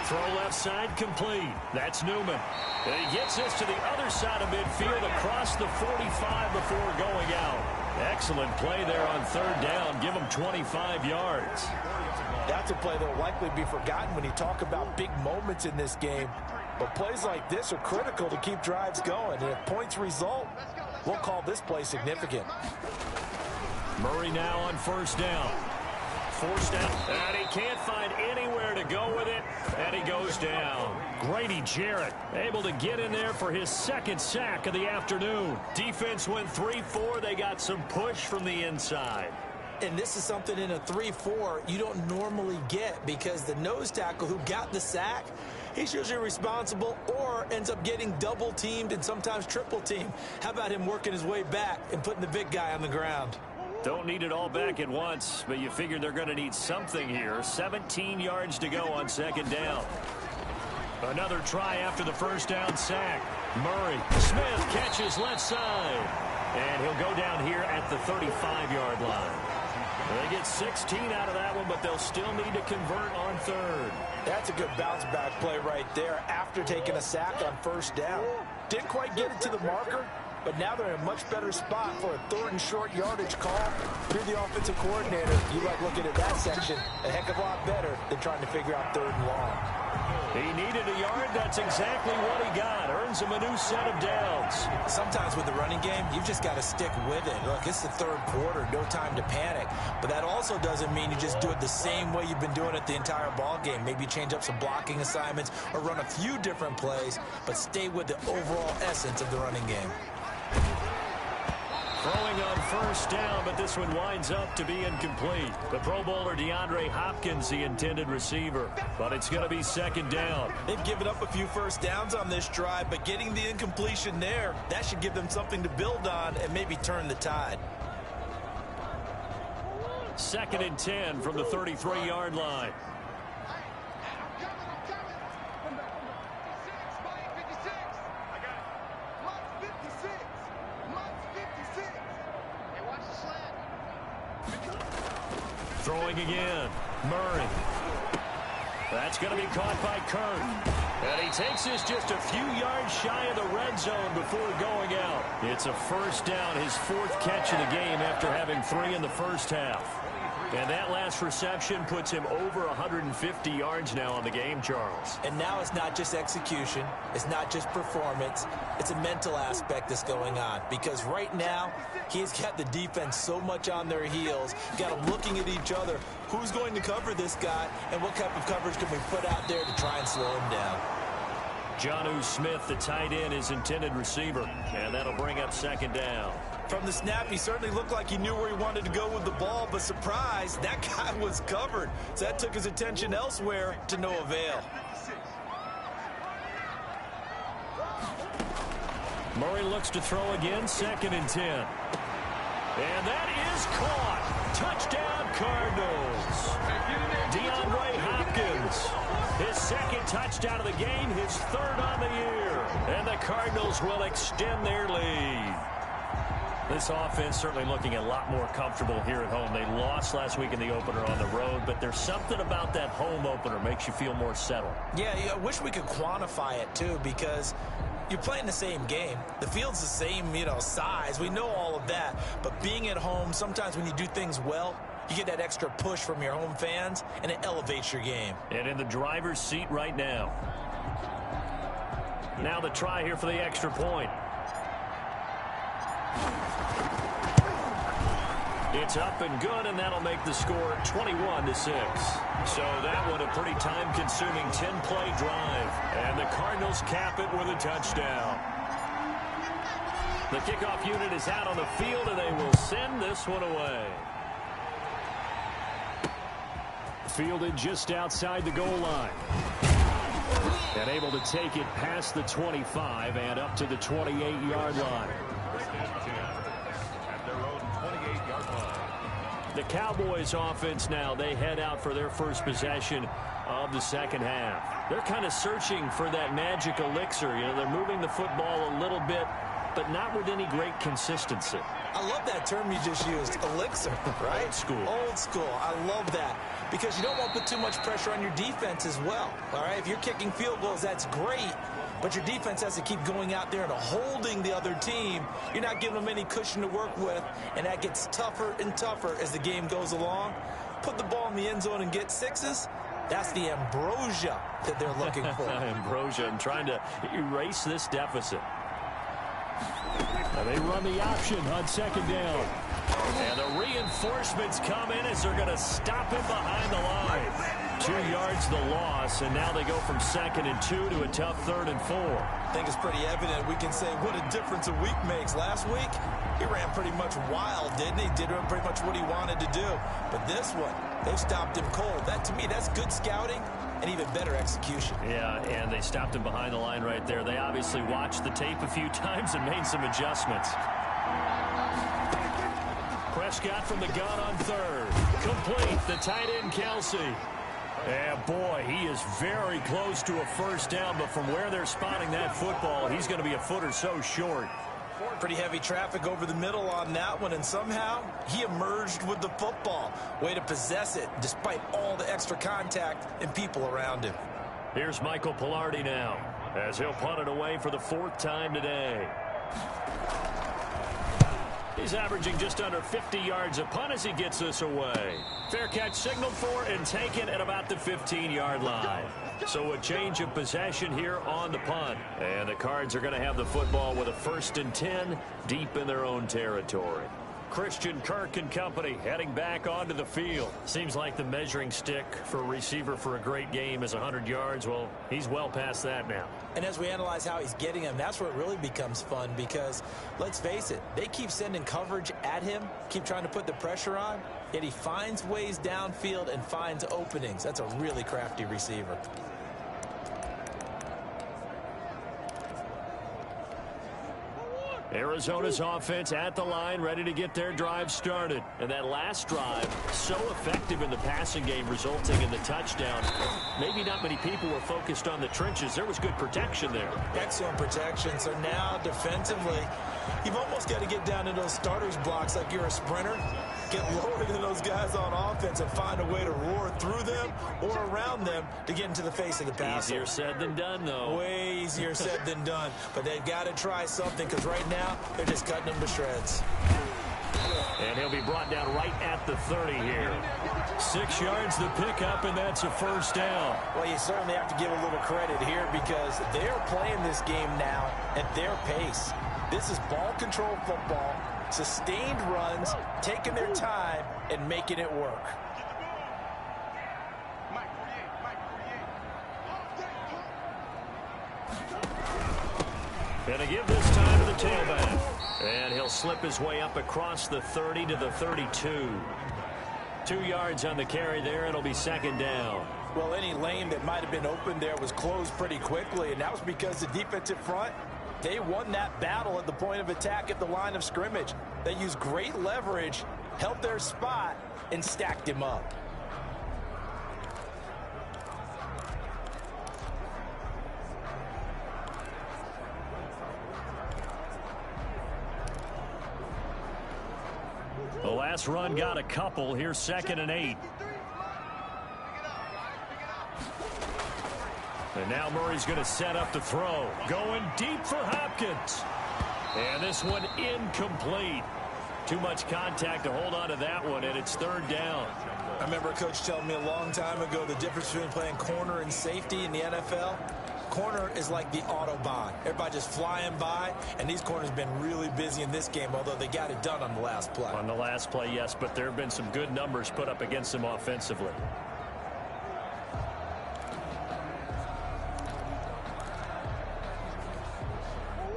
Throw left side complete. That's Newman. And he gets this to the other side of midfield across the 45 before going out. Excellent play there on 3rd down. Give him 25 yards. That's a play that will likely be forgotten when you talk about big moments in this game. But plays like this are critical to keep drives going. And if points result, we'll call this play significant. Murray now on 1st down. Forced out, and he can't find anywhere to go with it, and he goes down. Grady Jarrett able to get in there for his 2nd sack of the afternoon. Defense went 3-4. They got some push from the inside. And this is something in a 3-4 you don't normally get because the nose tackle who got the sack, he's usually responsible or ends up getting double teamed and sometimes triple teamed. How about him working his way back and putting the big guy on the ground? Don't need it all back at once, but you figure they're going to need something here. 17 yards to go on 2nd down. Another try after the 1st down sack. Murray. Smith catches left side. And he'll go down here at the 35-yard line. They get 16 out of that one, but they'll still need to convert on 3rd. That's a good bounce-back play right there after taking a sack on 1st down. Didn't quite get it to the marker, but now they're in a much better spot for a 3rd and short yardage call. If you're the offensive coordinator, you like looking at that section a heck of a lot better than trying to figure out 3rd and long. He needed a yard. That's exactly what he got. Earns him a new set of downs. Sometimes with the running game, you've just got to stick with it. Look, it's the 3rd quarter. No time to panic. But that also doesn't mean you just do it the same way you've been doing it the entire ball game. Maybe change up some blocking assignments or run a few different plays, but stay with the overall essence of the running game. Throwing on first down, but this one winds up to be incomplete. The Pro Bowler DeAndre Hopkins, the intended receiver, but it's going to be second down. They've given up a few first downs on this drive, but getting the incompletion there, that should give them something to build on and maybe turn the tide. 2nd and 10 from the 33-yard line. Throwing again. Murray. That's going to be caught by Kirk. And he takes this just a few yards shy of the red zone before going out. It's a first down, his 4th catch of the game after having 3 in the first half. And that last reception puts him over 150 yards now on the game, Charles. And now it's not just execution. It's not just performance. It's a mental aspect that's going on. Because right now, he's got the defense so much on their heels, got them looking at each other. Who's going to cover this guy, and what type of coverage can we put out there to try and slow him down? Jonnu Smith, the tight end, is intended receiver. And that'll bring up second down. From the snap, he certainly looked like he knew where he wanted to go with the ball, but surprise, that guy was covered. So that took his attention elsewhere to no avail. Murray looks to throw again, 2nd and 10. And that is caught. Touchdown, Cardinals. DeAndre Hopkins, his 2nd touchdown of the game, his 3rd on the year. And the Cardinals will extend their lead. This offense certainly looking a lot more comfortable here at home. They lost last week in the opener on the road, but there's something about that home opener makes you feel more settled. Yeah, I wish we could quantify it, too, because you're playing the same game. The field's the same, size. We know all of that. But being at home, sometimes when you do things well, you get that extra push from your home fans, and it elevates your game. And in the driver's seat right now. Now the try here for the extra point. It's up and good, and that'll make the score 21-6. So that one a pretty time-consuming 10-play drive. And the Cardinals cap it with a touchdown. The kickoff unit is out on the field, and they will send this one away. Fielded just outside the goal line. And able to take it past the 25 and up to the 28-yard line. The Cowboys offense now, they head out for their first possession of the second half. They're kind of searching for that magic elixir. They're moving the football a little bit, but not with any great consistency. I love that term you just used, elixir, right? Old school. Old school. I love that because you don't want to put too much pressure on your defense as well, all right? If you're kicking field goals, that's great, but your defense has to keep going out there and holding the other team. You're not giving them any cushion to work with, and that gets tougher and tougher as the game goes along. Put the ball in the end zone and get 6s. That's the ambrosia that they're looking for. Ambrosia and trying to erase this deficit. They run the option on second down. And the reinforcements come in as they're going to stop him behind the line. 2 yards the loss, and now they go from 2nd and 2 to a tough 3rd and 4. I think it's pretty evident. We can say what a difference a week makes. Last week, he ran pretty much wild, didn't he? Did pretty much what he wanted to do. But this one, they stopped him cold. That, to me, that's good scouting and even better execution. Yeah, and they stopped him behind the line right there. They obviously watched the tape a few times and made some adjustments. Prescott from the gun on 3rd. Complete. The tight end, Kelsey. And boy, he is very close to a first down, but from where they're spotting that football, he's going to be a foot or so short. Pretty heavy traffic over the middle on that one, and somehow he emerged with the football. Way to possess it, despite all the extra contact and people around him. Here's Michael Pilardi now, as he'll punt it away for the 4th time today. He's averaging just under 50 yards a punt as he gets this away. Fair catch signaled for and taken at about the 15-yard line. So a change of possession here on the punt. And the Cards are going to have the football with a 1st and 10 deep in their own territory. Christian Kirk and company heading back onto the field. Seems like the measuring stick for a receiver for a great game is 100 yards. Well, he's well past that now. And as we analyze how he's getting them, that's where it really becomes fun because, let's face it, they keep sending coverage at him, keep trying to put the pressure on, yet he finds ways downfield and finds openings. That's a really crafty receiver. Arizona's offense at the line, ready to get their drive started. And that last drive, so effective in the passing game, resulting in the touchdown. Maybe not many people were focused on the trenches. There was good protection there. Excellent protection. So now, defensively, you've almost got to get down to those starters blocks like you're a sprinter. Get lower than those guys on offense and find a way to roar through them or around them to get into the face of the passer. Easier said than done, though. Way easier said than done. But they've got to try something because right now they're just cutting them to shreds. And he'll be brought down right at the 30 here. 6 yards the pickup, and that's a first down. Well, you certainly have to give a little credit here because they're playing this game now at their pace. This is ball control football, sustained runs, taking their time, and making it work. Going to give this time to the tailback. And he'll slip his way up across the 30 to the 32. 2 yards on the carry there. It'll be second down. Well, any lane that might have been open there was closed pretty quickly, and that was because the defensive front, they won that battle at the point of attack at the line of scrimmage. They used great leverage, held their spot, and stacked him up. The last run got a couple. Here's 2nd and 8. And now Murray's going to set up the throw. Going deep for Hopkins. And this one incomplete. Too much contact to hold on to that one, and it's 3rd down. I remember a coach telling me a long time ago the difference between playing corner and safety in the NFL. Corner is like the Autobahn. Everybody just flying by, and these corners have been really busy in this game, although they got it done on the last play. On the last play, yes, but there have been some good numbers put up against them offensively.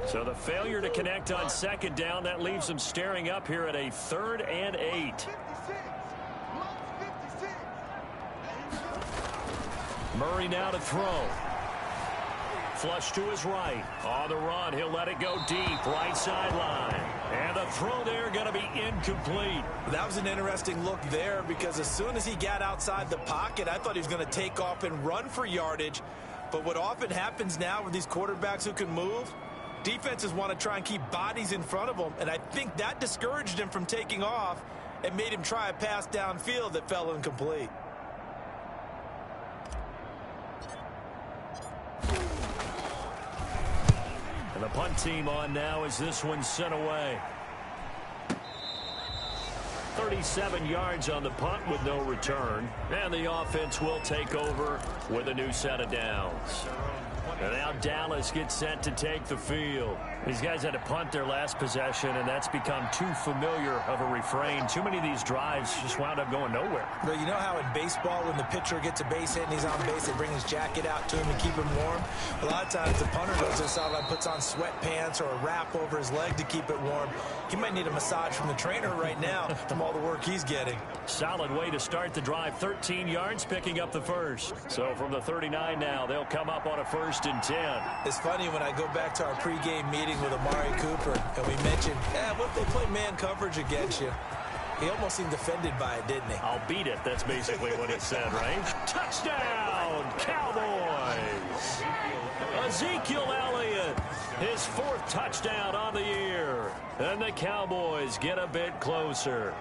So the failure to connect on 2nd down, that leaves them staring up here at a 3rd and 8. Murray now to throw. Flush to his right. On the run, he'll let it go deep. Right sideline. And the throw there going to be incomplete. That was an interesting look there because as soon as he got outside the pocket, I thought he was going to take off and run for yardage. But what often happens now with these quarterbacks who can move, defenses want to try and keep bodies in front of them, and I think that discouraged him from taking off and made him try a pass downfield that fell incomplete. And the punt team on now as this one's sent away. 37 yards on the punt with no return. And the offense will take over with a new set of downs. And now Dallas gets set to take the field. These guys had to punt their last possession, and that's become too familiar of a refrain. Too many of these drives just wound up going nowhere. But you know how in baseball, when the pitcher gets a base hit and he's on base, they bring his jacket out to him to keep him warm? A lot of times the punter goes to the sideline, puts on sweatpants or a wrap over his leg to keep it warm. He might need a massage from the trainer right now from all the work he's getting. Solid way to start the drive. 13 yards, picking up the first. So from the 39 now, they'll come up on a 1st and 10. It's funny when I go back to our pregame meeting with Amari Cooper and we mentioned, what if they play man coverage against you? He almost seemed offended by it, didn't he? I'll beat it. That's basically what it said, right? Touchdown, Cowboys! Ezekiel Elliott, his 4th touchdown on the year. And the Cowboys get a bit closer.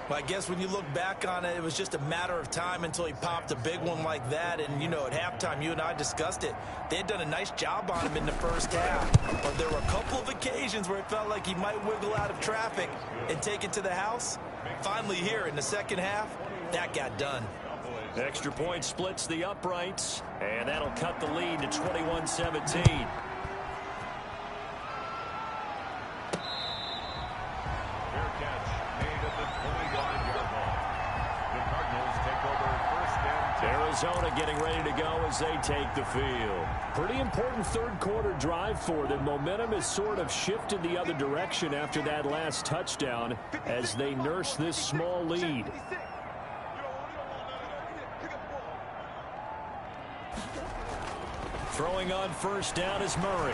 Well, I guess when you look back on it, it was just a matter of time until he popped a big one like that. And, you know, at halftime, you and I discussed it. They had done a nice job on him in the first half. But there were a couple of occasions where it felt like he might wiggle out of traffic and take it to the house. Finally here in the second half, that got done. Extra point splits the uprights, and that'll cut the lead to 21-17. Arizona getting ready to go as they take the field. Pretty important third quarter drive for them. Momentum has sort of shifted the other direction after that last touchdown as they nurse this small lead. Throwing on first down is Murray.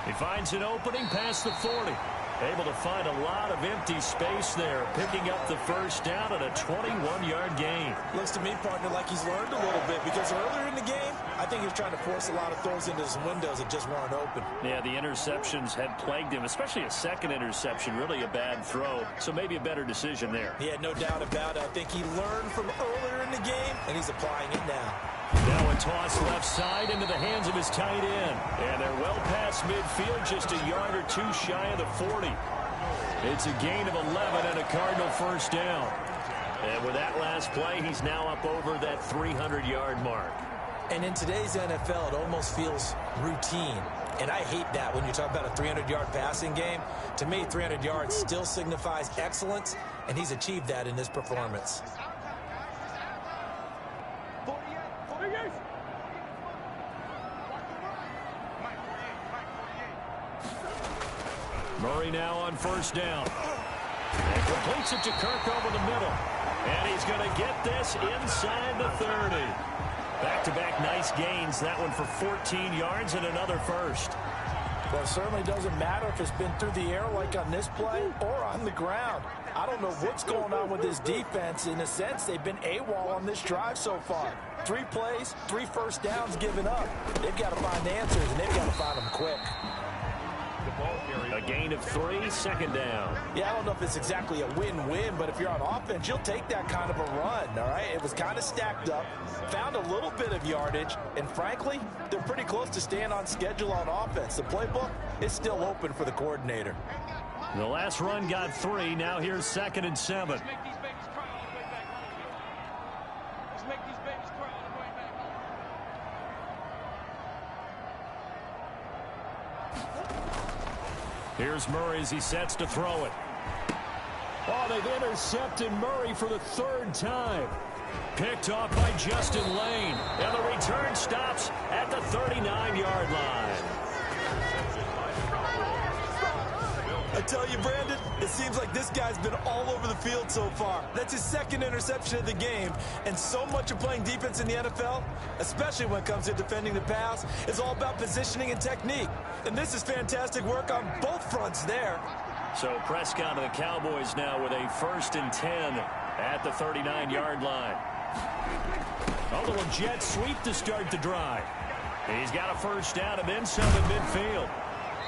He finds an opening past the 40. Able to find a lot of empty space there, picking up the first down at a 21-yard gain. Looks to me, partner, like he's learned a little bit because earlier in the game, I think he was trying to force a lot of throws into some windows that just weren't open. Yeah, the interceptions had plagued him, especially a second interception, really a bad throw. So maybe a better decision there. Yeah, no doubt about it. I think he learned from earlier in the game, and he's applying it now. Now a toss left side into the hands of his tight end. And they're well past midfield, just a yard or two shy of the 40. It's a gain of 11 and a Cardinal first down. And with that last play, he's now up over that 300-yard mark. And in today's NFL, it almost feels routine. And I hate that when you talk about a 300-yard passing game. To me, 300 yards still signifies excellence, and he's achieved that in this performance. Murray now on first down. And completes it to Kirk over the middle. And he's going to get this inside the 30. Back-to-back nice gains. That one for 14 yards and another first. Well, it certainly doesn't matter if it's been through the air like on this play or on the ground. I don't know what's going on with this defense. In a sense, they've been AWOL on this drive so far. 3 plays, 3 first downs given up. They've got to find answers, and they've got to find them quick. A gain of 3, second down. Yeah, I don't know if it's exactly a win-win, but if you're on offense, you'll take that kind of a run, all right? It was kind of stacked up, found a little bit of yardage, and frankly, they're pretty close to staying on schedule on offense. The playbook is still open for the coordinator. The last run got 3. Now here's 2nd and 7. Here's Murray as he sets to throw it. Oh, they've intercepted Murray for the 3rd time. Picked off by Justin Lane. And the return stops at the 39-yard line. I tell you, Brandon, it seems like this guy's been all over the field so far. That's his 2nd interception of the game. And so much of playing defense in the NFL, especially when it comes to defending the pass, is all about positioning and technique. And this is fantastic work on both fronts there. So Prescott and the Cowboys now with a 1st and 10 at the 39-yard line. A little jet sweep to start the drive. He's got a first down and then some at midfield.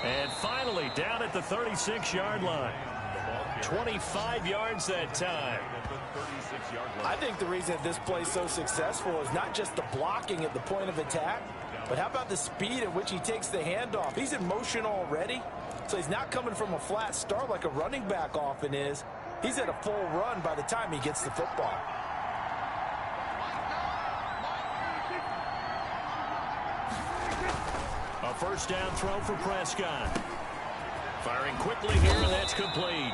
And finally down at the 36-yard line. 25 yards that time. I think the reason that this play is so successful is not just the blocking at the point of attack, but how about the speed at which he takes the handoff? He's in motion already, so he's not coming from a flat start like a running back often is. He's at a full run by the time he gets the football. A first down throw for Prescott. Firing quickly here, and that's complete.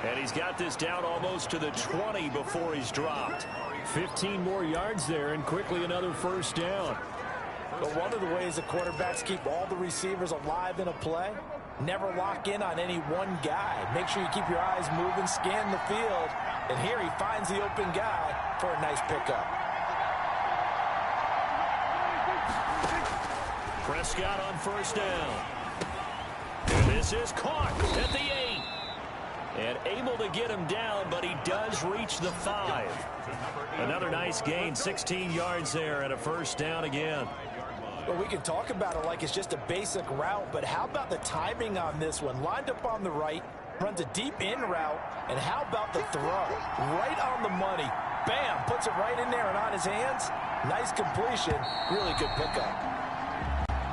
And he's got this down almost to the 20 before he's dropped. 15 more yards there, and quickly another first down. But one of the ways the quarterbacks keep all the receivers alive in a play, never lock in on any one guy. Make sure you keep your eyes moving, scan the field, and here he finds the open guy for a nice pickup. Prescott on first down. And this is caught at the 8. And able to get him down, but he does reach the 5. Another nice gain, 16 yards there, and a first down again. Well, we can talk about it like it's just a basic route, but how about the timing on this one? Lined up on the right, runs a deep in route, and how about the throw? Right on the money. Bam, puts it right in there and on his hands. Nice completion, really good pickup.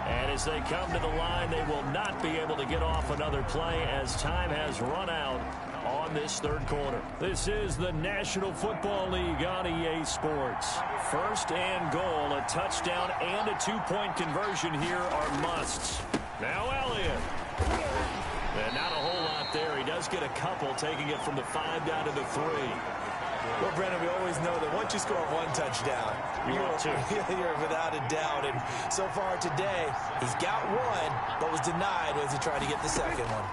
And as they come to the line, they will not be able to get off another play as time has run out on this third quarter. This is the National Football League on EA Sports. 1st and goal, a touchdown and a 2-point conversion here are musts. Now Elliott. And not a whole lot there. He does get a couple, taking it from the 5 down to the 3. Well, Brennan, we always know that once you score one touchdown, you're without a doubt. And so far today, he's got one, but was denied as he tried to get the second one.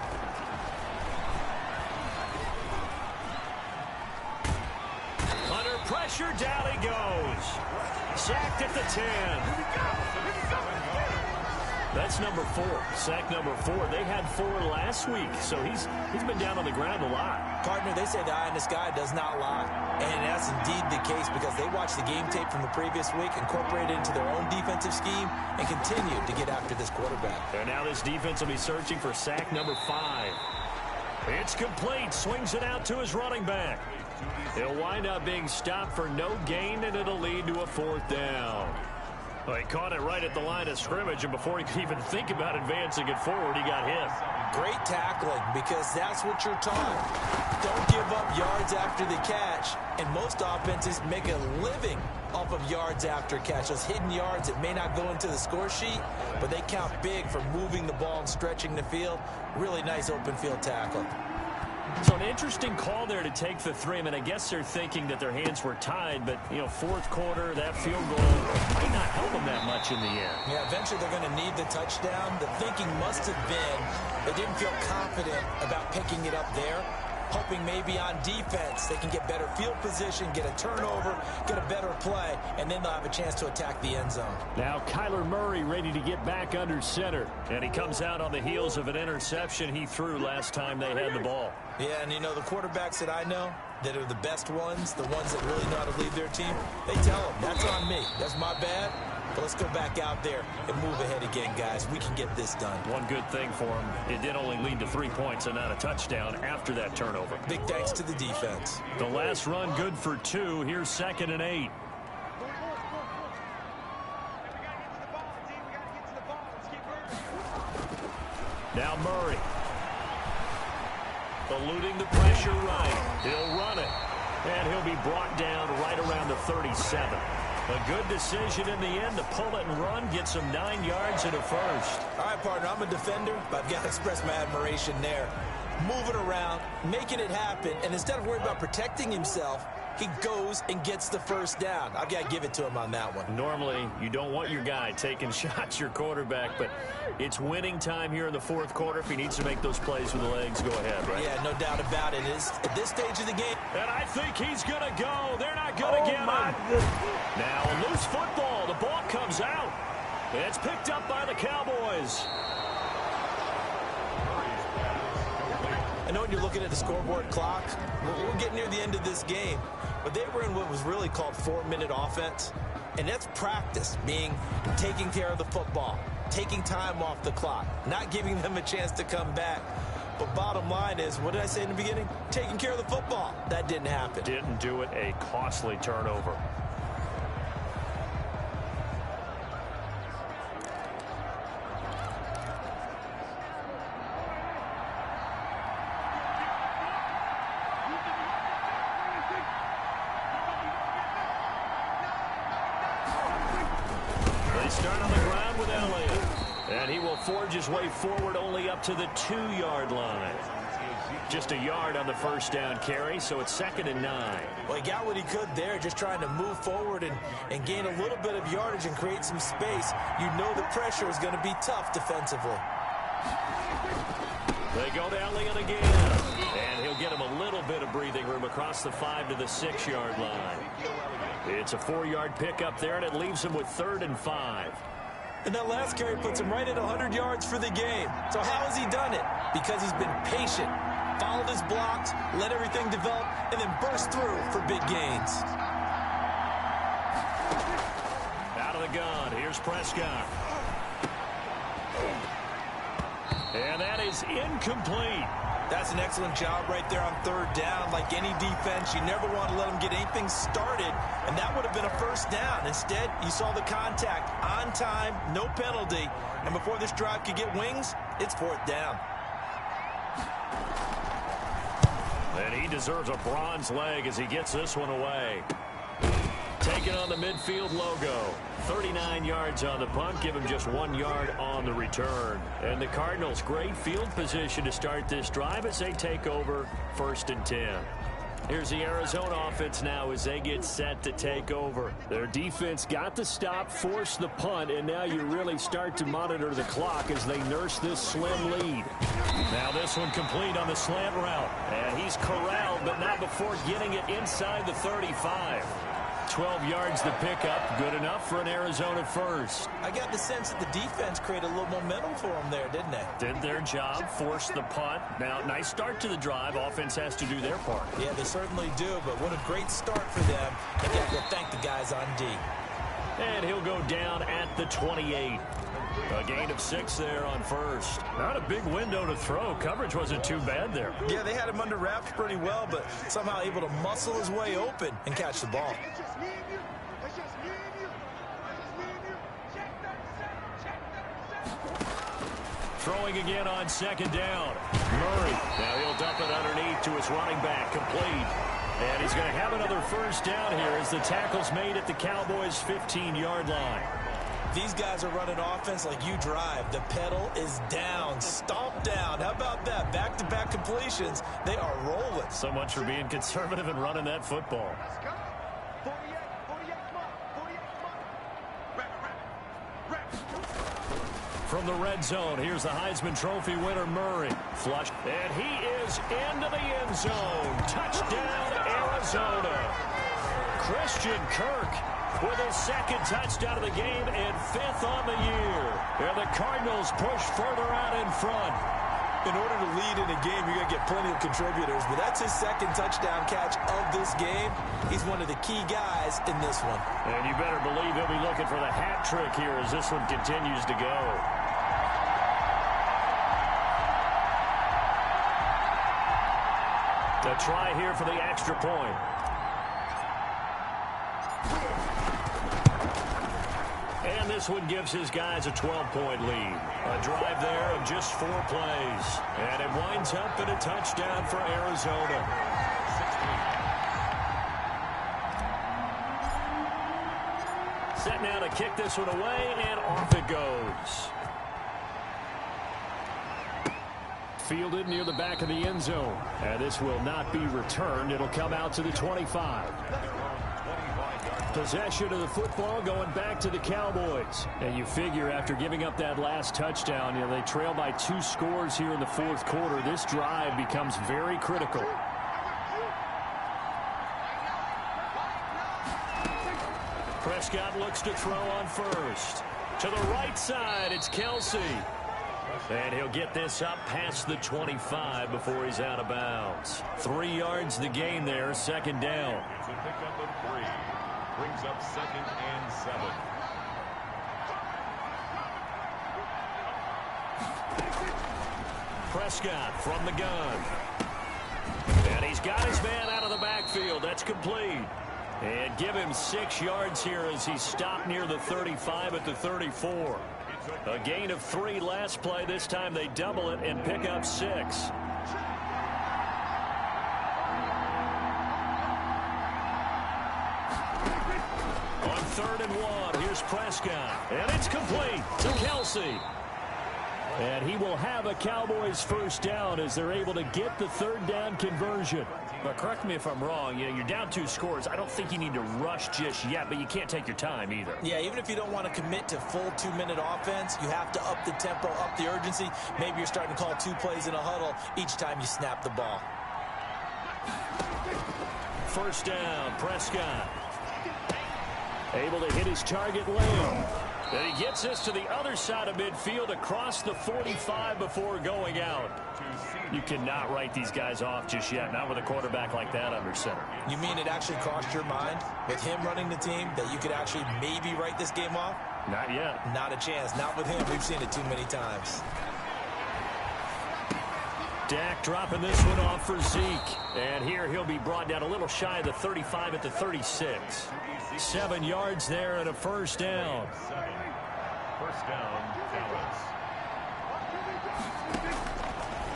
Under pressure, down he goes. Sacked at the 10. That's number 4. Sack number 4. They had 4 last week, so he's been down on the ground a lot. Partner, they say the eye in the sky does not lie, and that's indeed the case because they watched the game tape from the previous week, incorporated it into their own defensive scheme, and continued to get after this quarterback. And now this defense will be searching for sack number 5. It's complete. Swings it out to his running back. He'll wind up being stopped for no gain, and it'll lead to a 4th down. Well, he caught it right at the line of scrimmage, and before he could even think about advancing it forward, he got hit. Great tackling, because that's what you're taught. Don't give up yards after the catch, and most offenses make a living off of yards after catch. Those hidden yards that may not go into the score sheet, but they count big for moving the ball and stretching the field. Really nice open field tackle. So an interesting call there to take the 3. I mean, I guess they're thinking that their hands were tied, but, you know, 4th quarter, that field goal might not help them that much in the end. Yeah, eventually they're going to need the touchdown. The thinking must have been they didn't feel confident about picking it up there, hoping maybe on defense they can get better field position, get a turnover, get a better play, and then they'll have a chance to attack the end zone. Now Kyler Murray ready to get back under center, and he comes out on the heels of an interception he threw last time they had the ball. Yeah, and you know, the quarterbacks that I know that are the best ones, the ones that really know how to lead their team, they tell them, that's on me. That's my bad. But let's go back out there and move ahead again, guys. We can get this done. One good thing for him, it did only lead to 3 points and not a touchdown after that turnover. Big thanks to the defense. The last run good for 2. Here's 2nd and 8. Now Murray. Eluding the pressure right. He'll run it. And he'll be brought down right around the 37. A good decision in the end to pull it and run, get some 9 yards and a first. All right, partner, I'm a defender, but I've got to express my admiration there. Moving around, making it happen, and instead of worrying about protecting himself, he goes and gets the first down. I've got to give it to him on that one. Normally, you don't want your guy taking shots, your quarterback, but it's winning time here in the 4th quarter. If he needs to make those plays with the legs, go ahead, right? Yeah, no doubt about it. It's at this stage of the game. And I think he's going to go. They're not going to get him. Now, a loose football. The ball comes out. It's picked up by the Cowboys. I know when you're looking at the scoreboard clock, we're getting near the end of this game, but they were in what was really called 4-minute offense, and that's practice, meaning taking care of the football, taking time off the clock, not giving them a chance to come back. But bottom line is, what did I say in the beginning? Taking care of the football. That didn't happen. Didn't do it. A costly turnover. Start on the ground with Elliott. And he will forge his way forward only up to the 2-yard line. Just a yard on the first down carry, so it's 2nd and 9. Well, he got what he could there, just trying to move forward and gain a little bit of yardage and create some space. You know the pressure is going to be tough defensively. They go to Elliott again. And he'll get him a little bit of breathing room across the 5 to the 6-yard line. It's a 4-yard pickup there, and it leaves him with 3rd and 5. And that last carry puts him right at 100 yards for the game. So how has he done it? Because he's been patient, followed his blocks, let everything develop, and then burst through for big gains. Out of the gun, here's Prescott. And that is incomplete. That's an excellent job right there on 3rd down. Like any defense, you never want to let them get anything started, and that would have been a first down. Instead, you saw the contact on time, no penalty, and before this drive could get wings, it's 4th down. And he deserves a bronze leg as he gets this one away. Taking on the midfield logo. 39 yards on the punt, give him just 1 yard on the return. And the Cardinals, great field position to start this drive as they take over 1st and 10. Here's the Arizona offense now as they get set to take over. Their defense got the stop, forced the punt, and now you really start to monitor the clock as they nurse this slim lead. Now this one complete on the slant route. And he's corralled, but not before getting it inside the 35. 12 yards to pick up. Good enough for an Arizona first. I got the sense that the defense created a little momentum for them there, didn't they? Did their job, forced the punt. Now, nice start to the drive. Offense has to do their part. Yeah, they certainly do, but what a great start for them. And got to thank the guys on D. And he'll go down at the 28. A gain of 6 there on first. Not a big window to throw. Coverage wasn't too bad there. Yeah, they had him under wraps pretty well, but somehow able to muscle his way open and catch the ball. It's just me and you. It's just me and you. It's just me and you. Check 37. Check 37. Throwing again on second down. Murray. Now he'll dump it underneath to his running back. Complete. And he's going to have another first down here as the tackle's made at the Cowboys' 15-yard line. These guys are running offense like you drive. The pedal is down, stomp down. How about that? Back-to-back completions. They are rolling. So much for being conservative and running that football. Let's go. 48, come on. 48, come on. Rep. From the red zone, here's the Heisman Trophy winner, Murray. Flush. And he is into the end zone. Touchdown, Arizona. Christian Kirk with his second touchdown of the game and 5th on the year. And the Cardinals push further out in front. In order to lead in a game, you're going to get plenty of contributors, but that's his second touchdown catch of this game. He's one of the key guys in this one. And you better believe he'll be looking for the hat trick here as this one continues to go. The try here for the extra point. And this one gives his guys a 12-point lead. A drive there of just 4 plays. And it winds up in a touchdown for Arizona. Set now to kick this one away, and off it goes. Fielded near the back of the end zone. And this will not be returned. It'll come out to the 25. Possession of the football going back to the Cowboys. And you figure after giving up that last touchdown, they trail by 2 scores here in the 4th quarter. This drive becomes very critical. Prescott looks to throw on first. To the right side, it's Kelsey. And he'll get this up past the 25 before he's out of bounds. 3 yards the gain there, second down. It's a pickup of 3. Brings up 2nd and 7. Prescott from the gun. And he's got his man out of the backfield. That's complete. And give him 6 yards here as he's stopped near the 35 at the 34. A gain of 3 last play. This time they double it and pick up 6. On 3rd and 1, here's Prescott. And it's complete to Kelsey. And he will have a Cowboys first down as they're able to get the 3rd down conversion. But correct me if I'm wrong, you're down 2 scores. I don't think you need to rush just yet, but you can't take your time either. Yeah, even if you don't want to commit to full 2-minute offense, you have to up the tempo, up the urgency. Maybe you're starting to call 2 plays in a huddle each time you snap the ball. First down, Prescott. Able to hit his target lane. And he gets this to the other side of midfield across the 45 before going out. You cannot write these guys off just yet, not with a quarterback like that under center. You mean it actually crossed your mind with him running the team that you could actually maybe write this game off? Not yet. Not a chance. Not with him. We've seen it too many times. Dak dropping this one off for Zeke. And here he'll be brought down a little shy of the 35 at the 36. 7 yards there and a first down. First down, Dallas.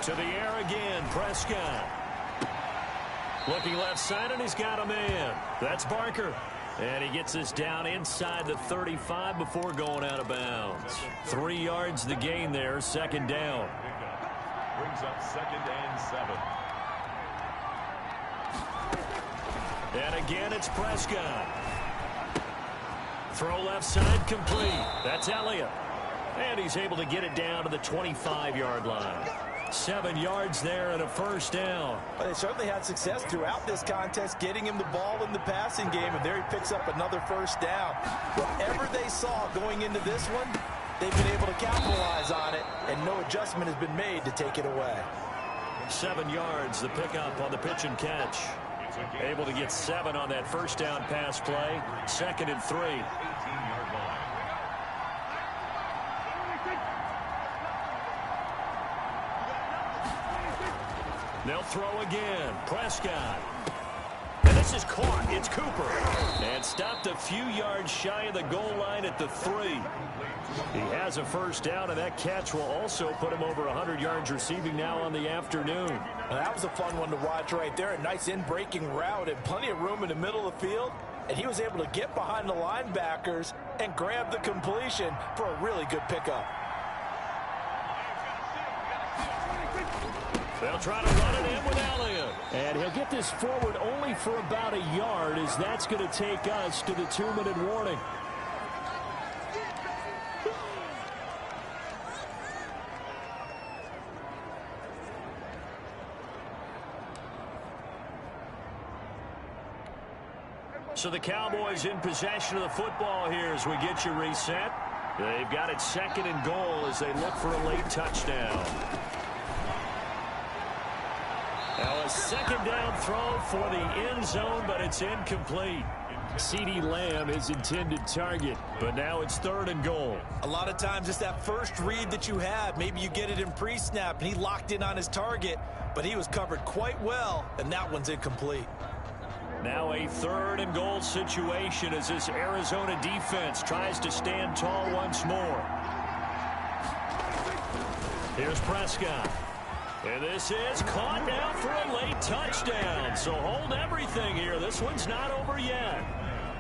To the air again, Prescott. Looking left side, and he's got a man. That's Barker. And he gets this down inside the 35 before going out of bounds. 3 yards the gain there, second down. Brings up 2nd and 7. And again, it's Prescott. Throw left side complete. That's Elliott. And he's able to get it down to the 25-yard line. 7 yards there and a first down. But they certainly had success throughout this contest getting him the ball in the passing game, and there he picks up another first down. Whatever they saw going into this one, they've been able to capitalize on it, and no adjustment has been made to take it away. 7 yards, the pickup on the pitch and catch. Able to get 7 on that first down pass play. 2nd and 3. They'll throw again. Prescott. And this is caught. It's Cooper. And stopped a few yards shy of the goal line at the 3. He has a first down, and that catch will also put him over 100 yards receiving now on the afternoon. Now, that was a fun one to watch right there. A nice in-breaking route and plenty of room in the middle of the field. And he was able to get behind the linebackers and grab the completion for a really good pickup. They'll try to run it in with Elliott. And he'll get this forward only for about a yard, as that's going to take us to the 2-minute warning. So the Cowboys in possession of the football here as we get you reset. They've got it 2nd and goal as they look for a late touchdown. Now a 2nd down throw for the end zone, but it's incomplete. CeeDee Lamb is intended target, but now it's 3rd and goal. A lot of times it's that first read that you have. Maybe you get it in pre-snap, and he locked in on his target, but he was covered quite well, and that one's incomplete. Now a 3rd and goal situation as this Arizona defense tries to stand tall once more. Here's Prescott. And this is caught now for a late touchdown. So hold everything here. This one's not over yet.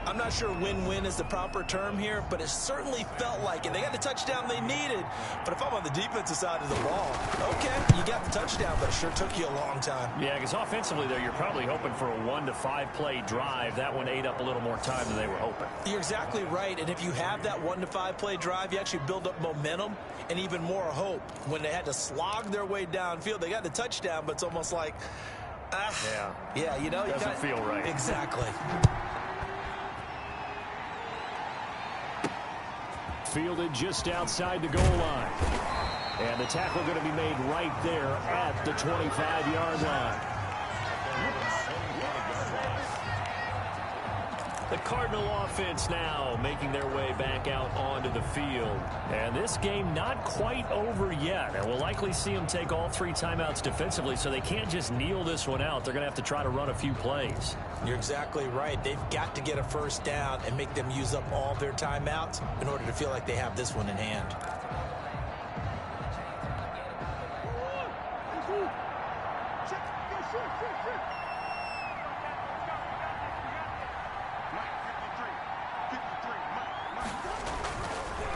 I'm not sure win-win is the proper term here, but it certainly felt like it. They got the touchdown they needed. But if I'm on the defensive side of the ball, okay, you got the touchdown, but it sure took you a long time. Yeah, because offensively there, you're probably hoping for a 1 to 5 play drive. That one ate up a little more time than they were hoping. You're exactly right. And if you have that 1 to 5 play drive, you actually build up momentum and even more hope. When they had to slog their way downfield, they got the touchdown, but it's almost like, yeah, you know, doesn't feel right. Exactly. Fielded just outside the goal line. And the tackle going to be made right there at the 25-yard line. The Cardinal offense now making their way back out onto the field. And this game not quite over yet. And we'll likely see them take all 3 timeouts defensively, so they can't just kneel this one out. They're going to have to try to run a few plays. You're exactly right. They've got to get a first down and make them use up all their timeouts in order to feel like they have this one in hand.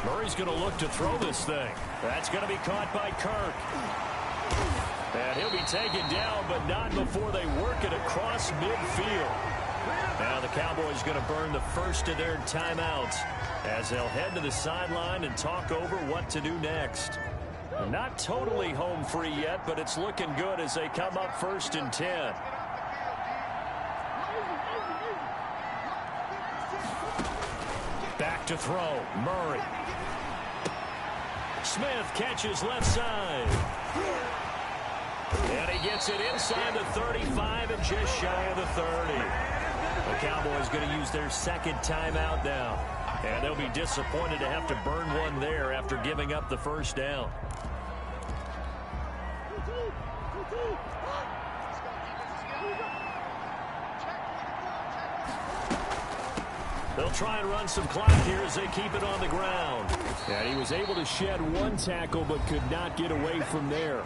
Murray's going to look to throw this thing. That's going to be caught by Kirk. And he'll be taken down, but not before they work it across midfield. Now the Cowboys going to burn the first of their timeouts as they'll head to the sideline and talk over what to do next. Not totally home free yet, but it's looking good as they come up 1st and 10. Back to throw. Murray. Smith catches left side. And he gets it inside the 35 and just shy of the 30. The Cowboys going to use their 2nd timeout now. And they'll be disappointed to have to burn one there after giving up the first down. They'll try and run some clock here as they keep it on the ground. And he was able to shed 1 tackle but could not get away from there.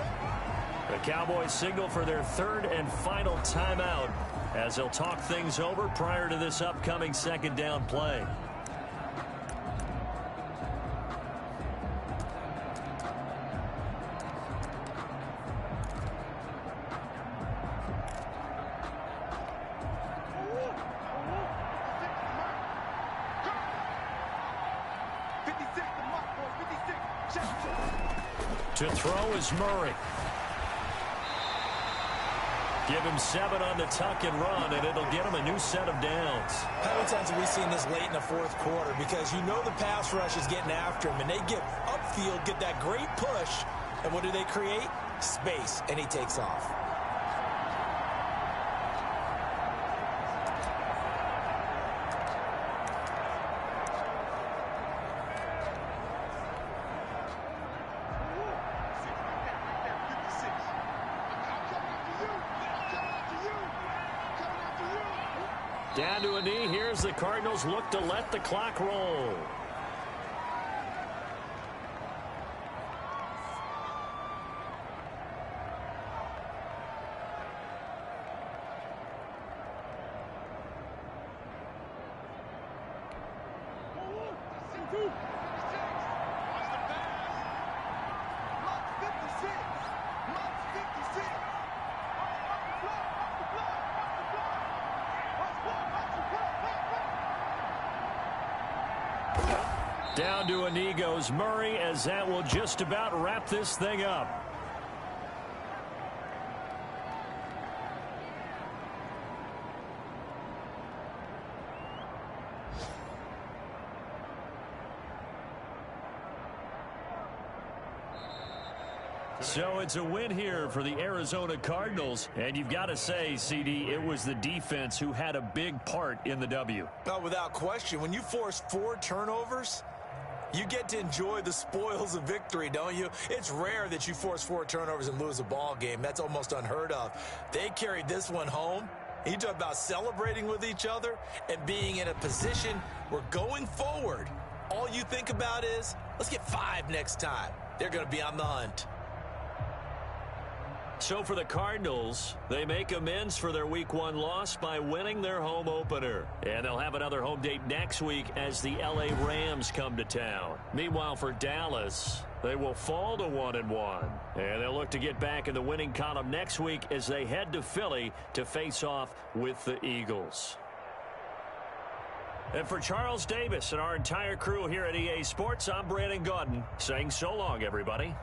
The Cowboys signal for their 3rd and final timeout as they'll talk things over prior to this upcoming 2nd down play. To throw is Murray. Give him 7 on the tuck and run, and it'll get him a new set of downs. How many times have we seen this late in the fourth quarter? Because you know the pass rush is getting after him, and they get upfield, get that great push, and what do they create? Space, and he takes off. Down to a knee. Here's the Cardinals look to let the clock roll. Down to a knee goes Murray, as that will just about wrap this thing up. So it's a win here for the Arizona Cardinals, and you've got to say, CD, it was the defense who had a big part in the W. Oh, without question. When you force 4 turnovers, you get to enjoy the spoils of victory, don't you? It's rare that you force 4 turnovers and lose a ball game. That's almost unheard of. They carried this one home. You talk about celebrating with each other and being in a position where going forward, all you think about is, let's get 5 next time. They're going to be on the hunt. So for the Cardinals, they make amends for their Week 1 loss by winning their home opener. And they'll have another home date next week as the L.A. Rams come to town. Meanwhile, for Dallas, they will fall to 1-1. And they'll look to get back in the winning column next week as they head to Philly to face off with the Eagles. And for Charles Davis and our entire crew here at EA Sports, I'm Brandon Gaudin saying so long, everybody.